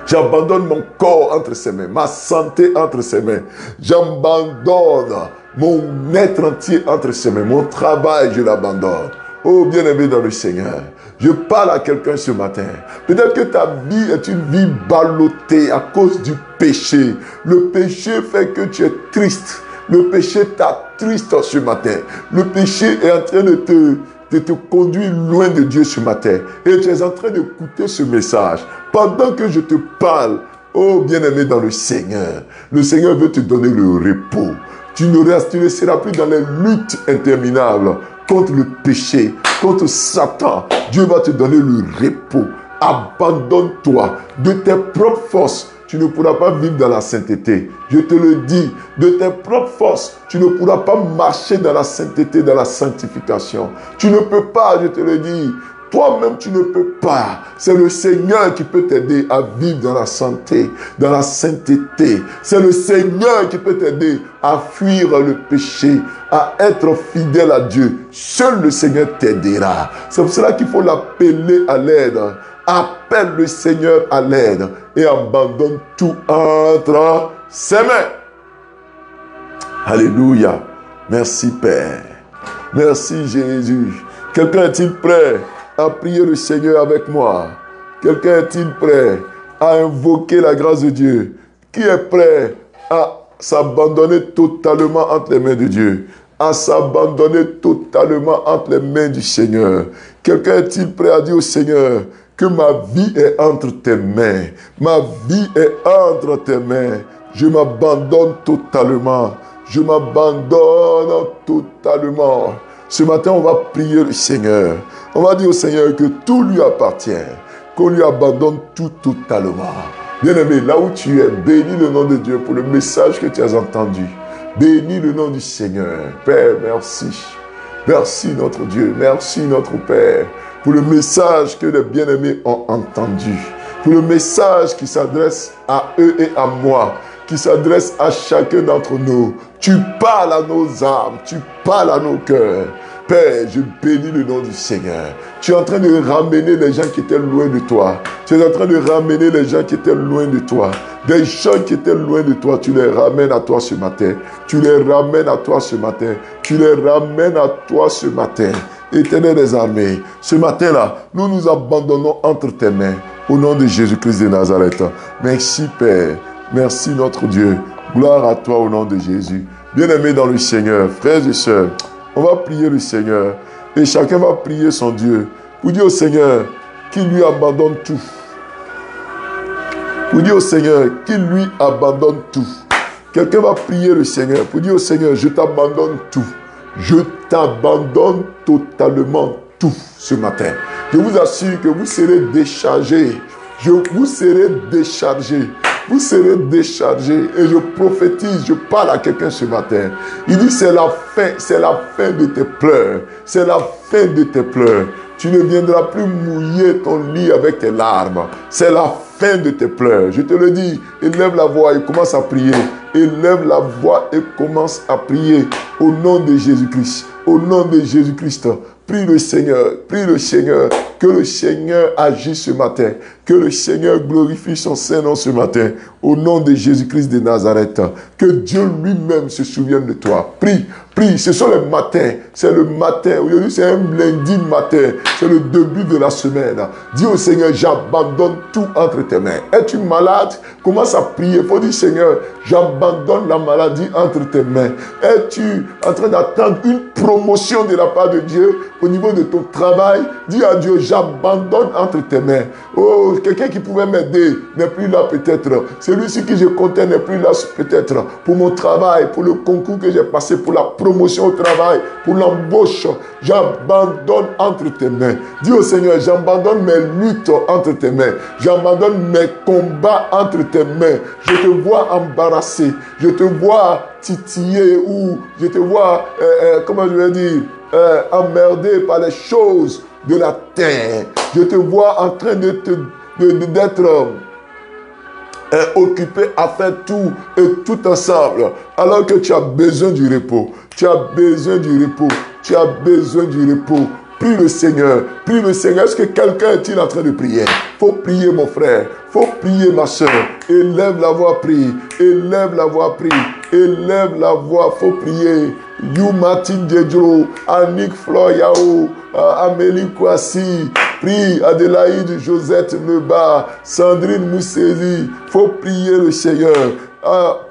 J'abandonne mon corps entre ses mains, ma santé entre ses mains. J'abandonne mon être entier entre ses mains. Mon travail, je l'abandonne. Oh, bien-aimé dans le Seigneur, je parle à quelqu'un ce matin. Peut-être que ta vie est une vie ballottée à cause du péché. Le péché fait que tu es triste. Le péché t'attriste ce matin. Le péché est en train de te conduire loin de Dieu ce matin. Et tu es en train d'écouter ce message. Pendant que je te parle, oh bien-aimé dans le Seigneur veut te donner le repos. Tu ne seras plus dans les luttes interminables contre le péché, contre Satan. Dieu va te donner le repos. Abandonne-toi de tes propres forces. Tu ne pourras pas vivre dans la sainteté. Je te le dis, de tes propres forces, tu ne pourras pas marcher dans la sainteté, dans la sanctification. Tu ne peux pas, je te le dis. Toi-même, tu ne peux pas. C'est le Seigneur qui peut t'aider à vivre dans la santé, dans la sainteté. C'est le Seigneur qui peut t'aider à fuir le péché, à être fidèle à Dieu. Seul le Seigneur t'aidera. C'est pour cela qu'il faut l'appeler à l'aide. Appelle le Seigneur à l'aide et abandonne tout entre ses mains. Alléluia. Merci Père. Merci Jésus. Quelqu'un est-il prêt à prier le Seigneur avec moi? Quelqu'un est-il prêt à invoquer la grâce de Dieu? Qui est prêt à s'abandonner totalement entre les mains de Dieu? À s'abandonner totalement entre les mains du Seigneur? Quelqu'un est-il prêt à dire au Seigneur que ma vie est entre tes mains? Ma vie est entre tes mains. Je m'abandonne totalement. Je m'abandonne totalement. Ce matin, on va prier le Seigneur. On va dire au Seigneur que tout lui appartient. Qu'on lui abandonne tout totalement. Bien-aimé, là où tu es, bénis le nom de Dieu pour le message que tu as entendu. Bénis le nom du Seigneur. Père, merci. Merci notre Dieu, merci notre Père, pour le message que les bien-aimés ont entendu, pour le message qui s'adresse à eux et à moi, qui s'adresse à chacun d'entre nous. Tu parles à nos âmes, tu parles à nos cœurs. Père, je bénis le nom du Seigneur. Tu es en train de ramener les gens qui étaient loin de toi. Tu es en train de ramener les gens qui étaient loin de toi. Des gens qui étaient loin de toi, tu les ramènes à toi ce matin. Tu les ramènes à toi ce matin. Tu les ramènes à toi ce matin. Éternel des armées, ce matin-là, nous nous abandonnons entre tes mains. Au nom de Jésus-Christ de Nazareth. Merci Père. Merci notre Dieu. Gloire à toi au nom de Jésus. Bien-aimés dans le Seigneur, frères et sœurs, on va prier le Seigneur. Et chacun va prier son Dieu. Pour dire au Seigneur qu'il lui abandonne tout. Pour dire au Seigneur qu'il lui abandonne tout. Quelqu'un va prier le Seigneur. Pour dire au Seigneur, je t'abandonne tout. Je t'abandonne totalement tout ce matin. Je vous assure que vous serez déchargé. Vous serez déchargé. Vous serez déchargé. Et je prophétise, je parle à quelqu'un ce matin. Il dit c'est la fin de tes pleurs. C'est la fin de tes pleurs. Tu ne viendras plus mouiller ton lit avec tes larmes. C'est la fin de tes pleurs. Je te le dis, élève la voix et commence à prier. Élève la voix et commence à prier au nom de Jésus-Christ. Au nom de Jésus-Christ. Prie le Seigneur, que le Seigneur agisse ce matin, que le Seigneur glorifie son Saint-Nom ce matin, au nom de Jésus-Christ de Nazareth, que Dieu lui-même se souvienne de toi. Prie, ce sont les matins, c'est le matin, aujourd'hui c'est un lundi matin, c'est le début de la semaine. Dis au Seigneur, j'abandonne tout entre tes mains. Es-tu malade? Commence à prier, il faut dire Seigneur, j'abandonne la maladie entre tes mains. Es-tu en train d'attendre une promotion de la part de Dieu au niveau de ton travail? Dis à Dieu, j'abandonne entre tes mains. Oh, quelqu'un qui pouvait m'aider n'est plus là peut-être. Celui-ci qui je comptais n'est plus là peut-être. Pour mon travail, pour le concours que j'ai passé, pour la promotion au travail, pour l'embauche, j'abandonne entre tes mains. Dis au Seigneur, j'abandonne mes luttes entre tes mains. J'abandonne mes combats entre tes mains. Je te vois embarrassé. Je te vois titiller ou je te vois, comment je vais dire, emmerdé par les choses de la terre. Je te vois en train d'être occupé à faire tout et tout ensemble, alors que tu as besoin du repos. Tu as besoin du repos. Tu as besoin du repos. Prie le Seigneur. Prie le Seigneur. Est-ce que quelqu'un est-il en train de prier? Faut prier mon frère. Faut prier ma soeur. Élève la voix, prie. Élève la voix, prie. Élève la voix, faut prier. You Martin Diedro, Annick Floyao, Amélie Kouassi, prie Adélaïde Josette Meba, Sandrine Moussezi, faut prier le Seigneur.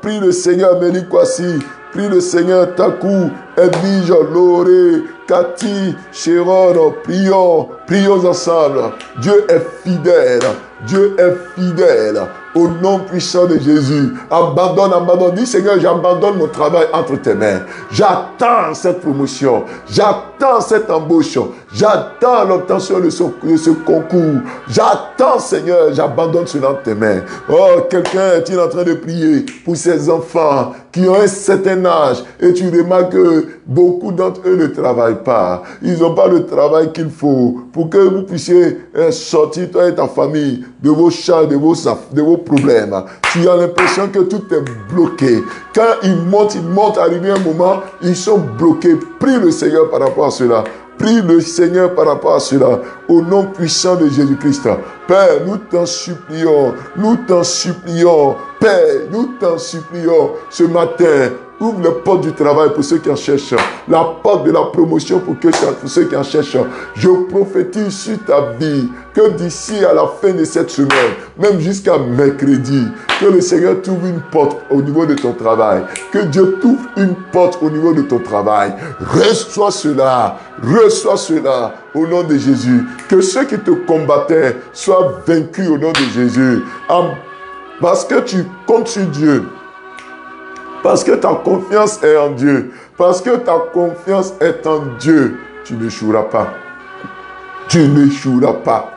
Prie le Seigneur Amélie Kouassi, prie le Seigneur Takou, Edwige Loré, Cathy, Chéron, prions ensemble. Dieu est fidèle. Dieu est fidèle. Au nom puissant de Jésus, abandonne. Dis Seigneur, j'abandonne mon travail entre tes mains. J'attends cette promotion. J'attends cette embauche. J'attends l'obtention de ce concours. J'attends Seigneur, j'abandonne cela entre tes mains. Oh, quelqu'un est-il en train de prier pour ses enfants qui ont un certain âge et tu remarques que beaucoup d'entre eux ne travaillent pas. Ils n'ont pas le travail qu'il faut pour que vous puissiez sortir, toi et ta famille, de vos charges, de vos problèmes. Tu as l'impression que tout est bloqué. Quand ils montent, arrivé un moment, ils sont bloqués. Prie le Seigneur par rapport à cela. Prie le Seigneur par rapport à cela. Au nom puissant de Jésus-Christ. Père, nous t'en supplions. Nous t'en supplions. Père, nous t'en supplions ce matin. Ouvre les portes du travail pour ceux qui en cherchent. La porte de la promotion pour ceux qui en cherchent. Je prophétise sur ta vie que d'ici à la fin de cette semaine, même jusqu'à mercredi, que le Seigneur t'ouvre une porte au niveau de ton travail. Que Dieu t'ouvre une porte au niveau de ton travail. Reçois cela. Reçois cela au nom de Jésus. Que ceux qui te combattaient soient vaincus au nom de Jésus. Parce que tu comptes sur Dieu. Parce que ta confiance est en Dieu. Parce que ta confiance est en Dieu. Tu n'échoueras pas. Tu n'échoueras pas.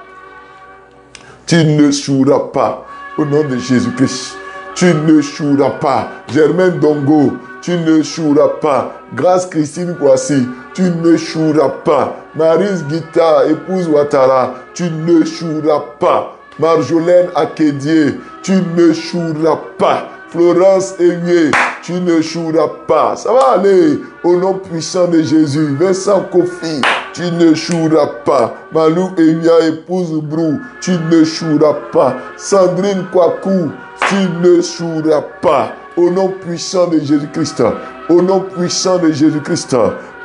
Tu n'échoueras pas. Au nom de Jésus-Christ. Tu n'échoueras pas. Germaine Dongo, tu n'échoueras pas. Grâce Christine Kouassi, tu n'échoueras pas. Marise Guita, épouse Ouattara, tu n'échoueras pas. Marjolaine Akédié, tu n'échoueras pas. Florence Aimier, tu n'échoueras pas. Ça va aller au nom puissant de Jésus. Vincent Kofi, tu n'échoueras pas. Malou Elia, épouse Brou, tu n'échoueras pas. Sandrine Kwaku, tu n'échoueras pas. Au nom puissant de Jésus-Christ. Au nom puissant de Jésus-Christ.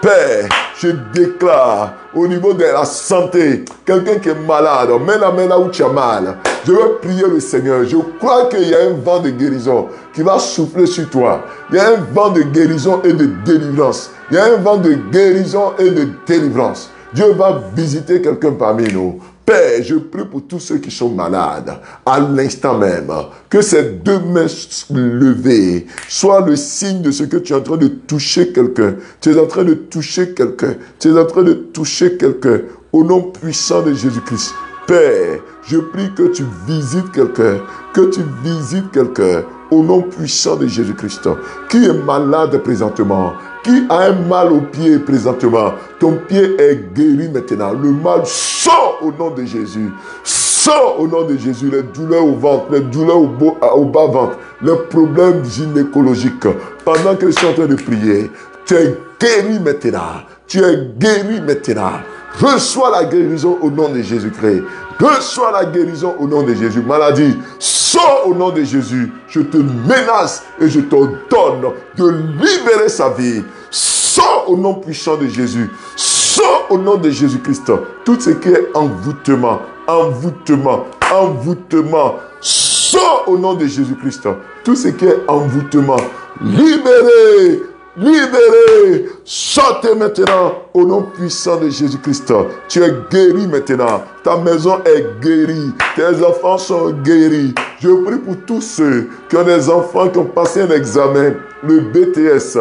Père, je déclare au niveau de la santé, quelqu'un qui est malade, mets la main là où tu as mal. Je veux prier le Seigneur. Je crois qu'il y a un vent de guérison qui va souffler sur toi. Il y a un vent de guérison et de délivrance. Il y a un vent de guérison et de délivrance. Dieu va visiter quelqu'un parmi nous. Père, je prie pour tous ceux qui sont malades, à l'instant même, que ces deux mains levées soient le signe de ce que tu es en train de toucher quelqu'un. Tu es en train de toucher quelqu'un. Tu es en train de toucher quelqu'un. Au nom puissant de Jésus-Christ. Père, je prie que tu visites quelqu'un. Que tu visites quelqu'un. Au nom puissant de Jésus-Christ. Qui est malade présentement? Qui a un mal au pied présentement? Ton pied est guéri maintenant. Le mal sort au nom de Jésus. Sort au nom de Jésus. Les douleurs au ventre, les douleurs au bas-ventre, les problèmes gynécologiques. Pendant que je suis en train de prier, tu es guéri maintenant. Tu es guéri maintenant. Reçois la guérison au nom de Jésus-Christ. Reçois la guérison au nom de Jésus. Maladie, sors au nom de Jésus. Je te menace et je t'ordonne de libérer sa vie. Sors au nom puissant de Jésus. Sors au nom de Jésus-Christ. Tout ce qui est envoûtement, envoûtement, envoûtement. Sors au nom de Jésus-Christ. Tout ce qui est envoûtement. Libérez. Libéré, sortez maintenant au nom puissant de Jésus-Christ. Tu es guéri maintenant. Ta maison est guérie. Tes enfants sont guéris. Je prie pour tous ceux qui ont des enfants qui ont passé un examen, le BTS.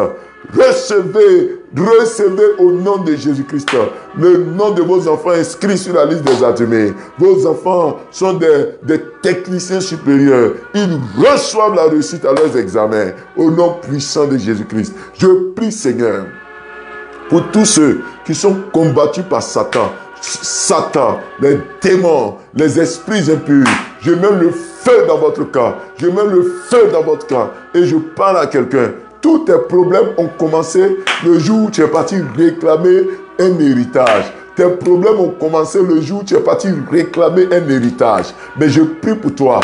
Recevez au nom de Jésus-Christ le nom de vos enfants inscrits sur la liste des admis. Vos enfants sont des techniciens supérieurs. Ils reçoivent la réussite à leurs examens au nom puissant de Jésus-Christ. Je prie, Seigneur, pour tous ceux qui sont combattus par Satan. Satan, les démons, les esprits impurs. Je mets le feu dans votre cas. Je mets le feu dans votre cas. Et je parle à quelqu'un. Tous tes problèmes ont commencé le jour où tu es parti réclamer un héritage. Tes problèmes ont commencé le jour où tu es parti réclamer un héritage. Mais je prie pour toi,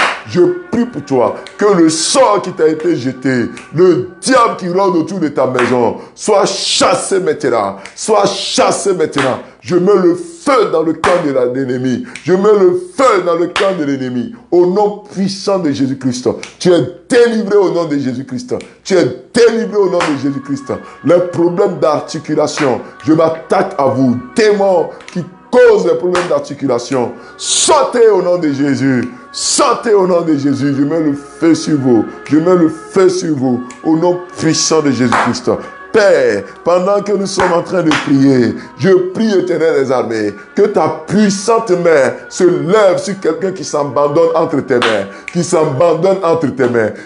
que le sort qui t'a été jeté, le diable qui rôde autour de ta maison, soit chassé maintenant. Soit chassé maintenant. Je mets le feu dans le camp de l'ennemi. Je mets le feu dans le camp de l'ennemi. Au nom puissant de Jésus-Christ. Tu es délivré au nom de Jésus-Christ. Tu es délivré au nom de Jésus-Christ. Les problèmes d'articulation, je m'attaque à vous. Démons qui causent les problèmes d'articulation. Sortez au nom de Jésus. Sortez au nom de Jésus. Je mets le feu sur vous. Je mets le feu sur vous. Au nom puissant de Jésus-Christ. Père, pendant que nous sommes en train de prier, je prie, Éternel des armées, que ta puissante main se lève sur quelqu'un qui s'abandonne entre tes mains,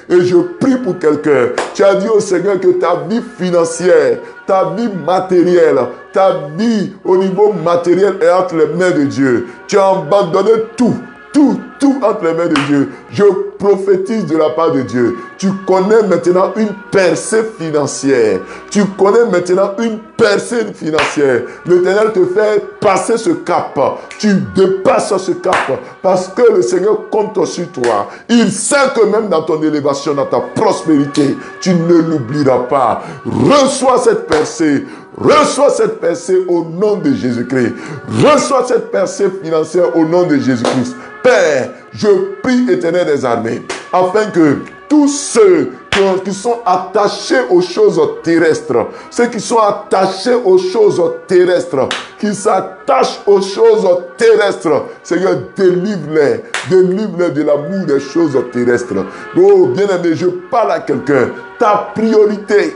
Et je prie pour quelqu'un. Tu as dit au Seigneur que ta vie financière, ta vie matérielle, ta vie au niveau matériel est entre les mains de Dieu. Tu as abandonné tout entre les mains de Dieu. Je prophétise de la part de Dieu. Tu connais maintenant une percée financière. L'Éternel te fait passer ce cap. Tu dépasses ce cap parce que le Seigneur compte sur toi. Il sait que même dans ton élévation, dans ta prospérité, tu ne l'oublieras pas. Reçois cette percée. Reçois cette percée au nom de Jésus-Christ. Reçois cette percée financière au nom de Jésus-Christ. Père, je prie, Éternel des armées, afin que tous ceux qui sont attachés aux choses terrestres, ceux qui sont attachés aux choses terrestres, qui s'attachent aux choses terrestres, Seigneur, délivre-les de l'amour des choses terrestres. Oh, bien-aimé, je parle à quelqu'un. Ta priorité,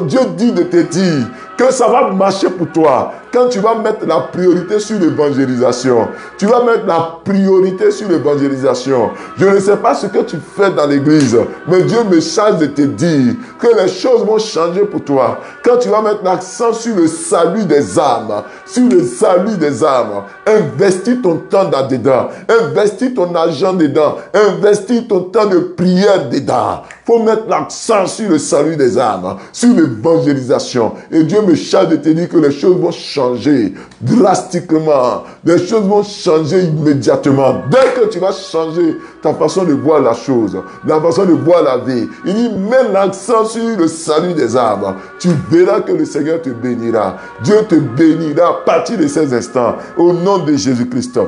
Dieu dit de te dire que ça va marcher pour toi. quand tu vas mettre la priorité sur l'évangélisation, tu vas mettre la priorité sur l'évangélisation. Je ne sais pas ce que tu fais dans l'église, mais Dieu me charge de te dire que les choses vont changer pour toi. Quand tu vas mettre l'accent sur le salut des âmes, sur le salut des âmes, investis ton temps là-dedans, investis ton argent dedans, investis ton temps de prière dedans. Il faut mettre l'accent sur le salut des âmes, sur l'évangélisation. Et Dieu me charge de te dire que les choses vont changer drastiquement. Les choses vont changer immédiatement. Dès que tu vas changer ta façon de voir la chose, la façon de voir la vie, il dit, mets l'accent sur le salut des âmes. Tu verras que le Seigneur te bénira. Dieu te bénira à partir de ces instants. Au nom de Jésus-Christ.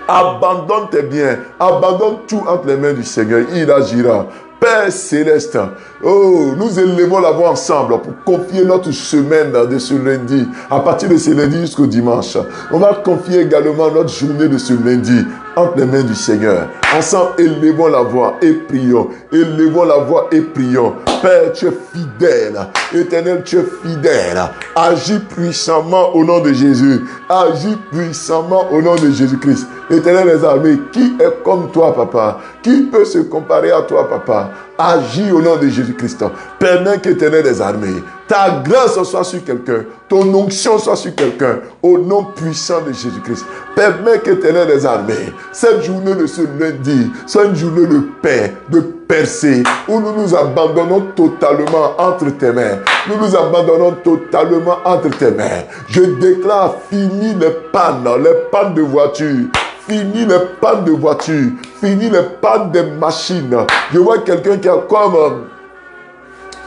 Abandonne tes biens. Abandonne tout entre les mains du Seigneur. Il agira. Père céleste, oh, nous élevons la voix ensemble pour confier notre semaine de ce lundi, à partir de ce lundi jusqu'au dimanche. On va confier également notre journée de ce lundi entre les mains du Seigneur. Ensemble, élevons la voix et prions. Élevons la voix et prions. Père, tu es fidèle. Éternel, tu es fidèle. Agis puissamment au nom de Jésus. Agis puissamment au nom de Jésus-Christ. Éternel des armées, qui est comme toi, papa? Qui peut se comparer à toi, papa? Agis au nom de Jésus-Christ. Permets qu'Éternel des armées, ta grâce soit sur quelqu'un, ton onction soit sur quelqu'un, au nom puissant de Jésus-Christ. Permets qu'Éternel des armées, cette journée de ce lundi, soit une journée de paix, de percée, où nous nous abandonnons totalement entre tes mains. Nous nous abandonnons totalement entre tes mains. Je déclare fini les pannes de voiture. Fini les pannes de voiture. Fini les pannes des machines. Je vois quelqu'un qui a comme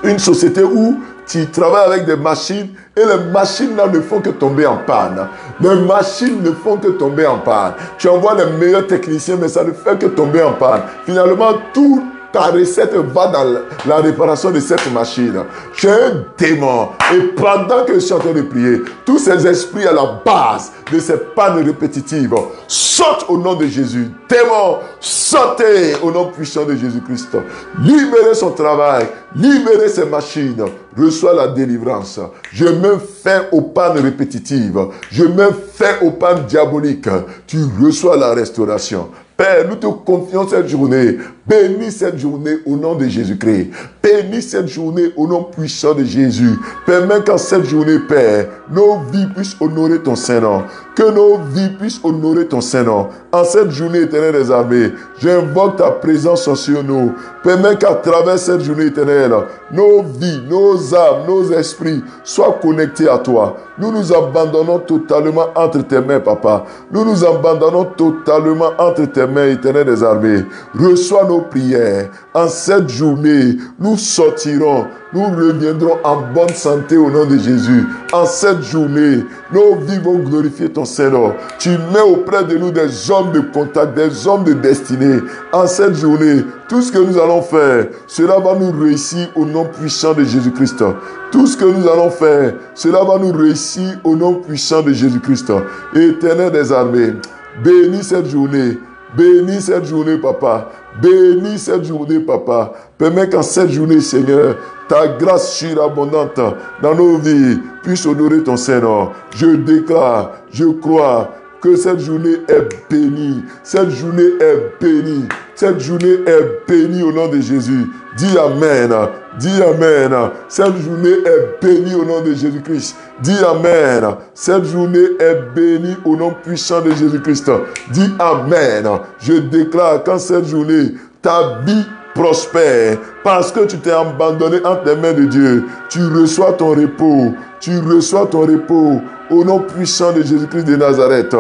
une société où tu travailles avec des machines et les machines là ne font que tomber en panne. Les machines ne font que tomber en panne. Tu envoies les meilleurs techniciens, mais ça ne fait que tomber en panne. Finalement, tout ta recette va dans la réparation de cette machine. Tu es un démon. Et pendant que je suis en train de prier, tous ces esprits à la base de ces pannes répétitives sautent au nom de Jésus. Démon, sautez au nom puissant de Jésus-Christ. Libérez son travail. Libérez ces machines. Reçois la délivrance. Je mets fin aux pannes répétitives. Je mets fin aux pannes diaboliques. Tu reçois la restauration. Père, nous te confions cette journée. Bénis cette journée au nom de Jésus-Christ. Bénis cette journée au nom puissant de Jésus. Permets qu'en cette journée, Père, nos vies puissent honorer ton Saint-Nom. Que nos vies puissent honorer ton Saint-Nom. En cette journée éternelle des armées, j'invoque ta présence sur nous. Permets qu'à travers cette journée éternelle, nos vies, nos âmes, nos esprits soient connectés à toi. Nous nous abandonnons totalement entre tes mains, Papa. Nous nous abandonnons totalement entre tes mains, éternelle des armées. Reçois nos prières. En cette journée, nous sortirons, nous reviendrons en bonne santé au nom de Jésus. En cette journée, nos vies vont glorifier ton Seigneur. Tu mets auprès de nous des hommes de contact, des hommes de destinée. En cette journée, tout ce que nous allons faire, cela va nous réussir au nom puissant de Jésus-Christ. Tout ce que nous allons faire, cela va nous réussir au nom puissant de Jésus-Christ. Éternel des armées, bénis cette journée. Bénis cette journée, Papa. Bénis cette journée, Papa. Permets qu'en cette journée, Seigneur, ta grâce surabondante dans nos vies puisse honorer ton Seigneur. Je déclare, je crois que cette journée est bénie. Cette journée est bénie. Cette journée est bénie au nom de Jésus. Dis Amen. Dis Amen. Cette journée est bénie au nom de Jésus-Christ. Dis Amen. Cette journée est bénie au nom puissant de Jésus-Christ. Dis Amen. Je déclare qu'en cette journée, ta vie prospère parce que tu t'es abandonné entre les mains de Dieu. Tu reçois ton repos. Tu reçois ton repos au nom puissant de Jésus-Christ de Nazareth.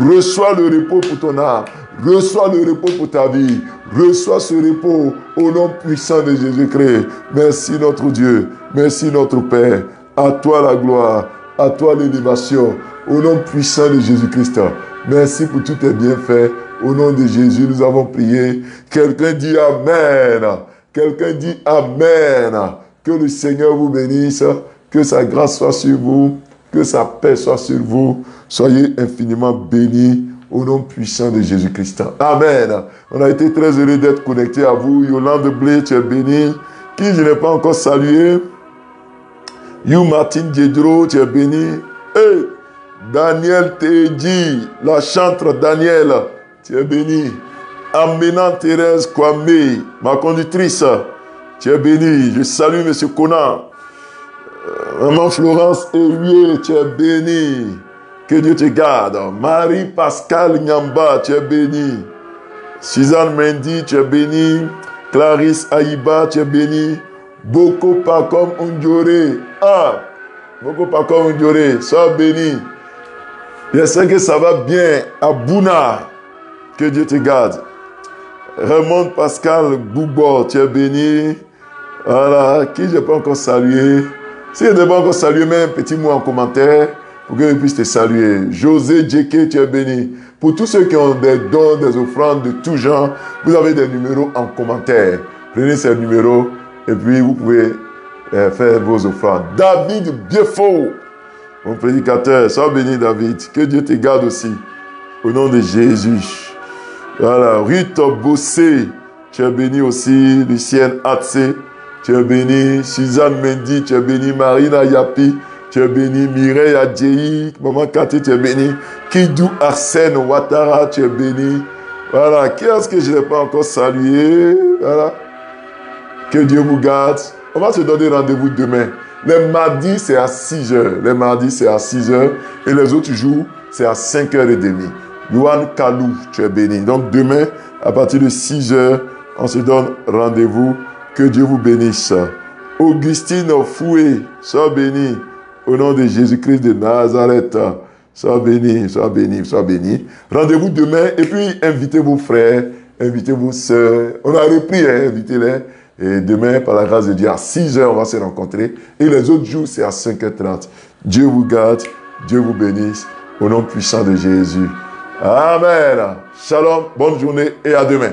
Reçois le repos pour ton âme. Reçois le repos pour ta vie. Reçois ce repos au nom puissant de Jésus-Christ. Merci notre Dieu. Merci notre Père. À toi la gloire. À toi l'élévation. Au nom puissant de Jésus-Christ. Merci pour tous tes bienfaits. Au nom de Jésus, nous avons prié. Quelqu'un dit Amen. Quelqu'un dit Amen. Que le Seigneur vous bénisse. Que sa grâce soit sur vous. Que sa paix soit sur vous. Soyez infiniment bénis. Au nom puissant de Jésus-Christ. Amen. On a été très heureux d'être connectés à vous. Yolande Blé, tu es bénie. Qui je n'ai pas encore salué? You Martin Diedro, tu es béni. Hey, Daniel Teddy, la chantre Daniel, tu es béni. Amena Thérèse Kwame, ma conductrice, tu es béni. Je salue M. Conan. Maman Florence Ewie, tu es béni. Que Dieu te garde. Marie-Pascale Nyamba, tu es béni. Suzanne Mendy, tu es béni. Clarisse Aïba, tu es béni. Boko Pakom Undjore. Ah, Boko Pakom Undjore, sois béni. Je sais que ça va bien à Bouna. Que Dieu te garde. Raymond Pascal Goubo, tu es béni. Voilà, qui je n'ai pas encore salué. Si je n'ai pas encore salué, mets un petit mot en commentaire pour que je puisse te saluer. José Djeke, tu es béni. Pour tous ceux qui ont des dons, des offrandes de tout genre, vous avez des numéros en commentaire. Prenez ces numéros et puis vous pouvez faire vos offrandes. David Biefo, mon prédicateur, sois béni David. Que Dieu te garde aussi. Au nom de Jésus. Voilà, Ruth Bossé, tu es béni aussi. Lucienne Atse, tu es béni. Suzanne Mendy, tu es béni. Marina Yapi, tu es béni. Mireille Adjei, Maman Kati, tu es béni. Kidou Arsène Ouattara, tu es béni. Voilà, qui est-ce que je n'ai pas encore salué? Voilà. Que Dieu vous garde. On va se donner rendez-vous demain. Les mardis, c'est à 6h. Les mardis, c'est à 6h. Et les autres jours, c'est à 5h30. Luan Kalou, tu es béni. Donc demain, à partir de 6h, on se donne rendez-vous. Que Dieu vous bénisse. Augustine Foué, sois béni. Au nom de Jésus-Christ de Nazareth, sois béni, sois béni, sois béni. Rendez-vous demain et puis invitez vos frères, invitez vos sœurs. On a repris, hein, invitez-les. Et demain, par la grâce de Dieu, à 6h, on va se rencontrer. Et les autres jours, c'est à 5h30. Dieu vous garde, Dieu vous bénisse. Au nom puissant de Jésus. Amen. Shalom, bonne journée et à demain.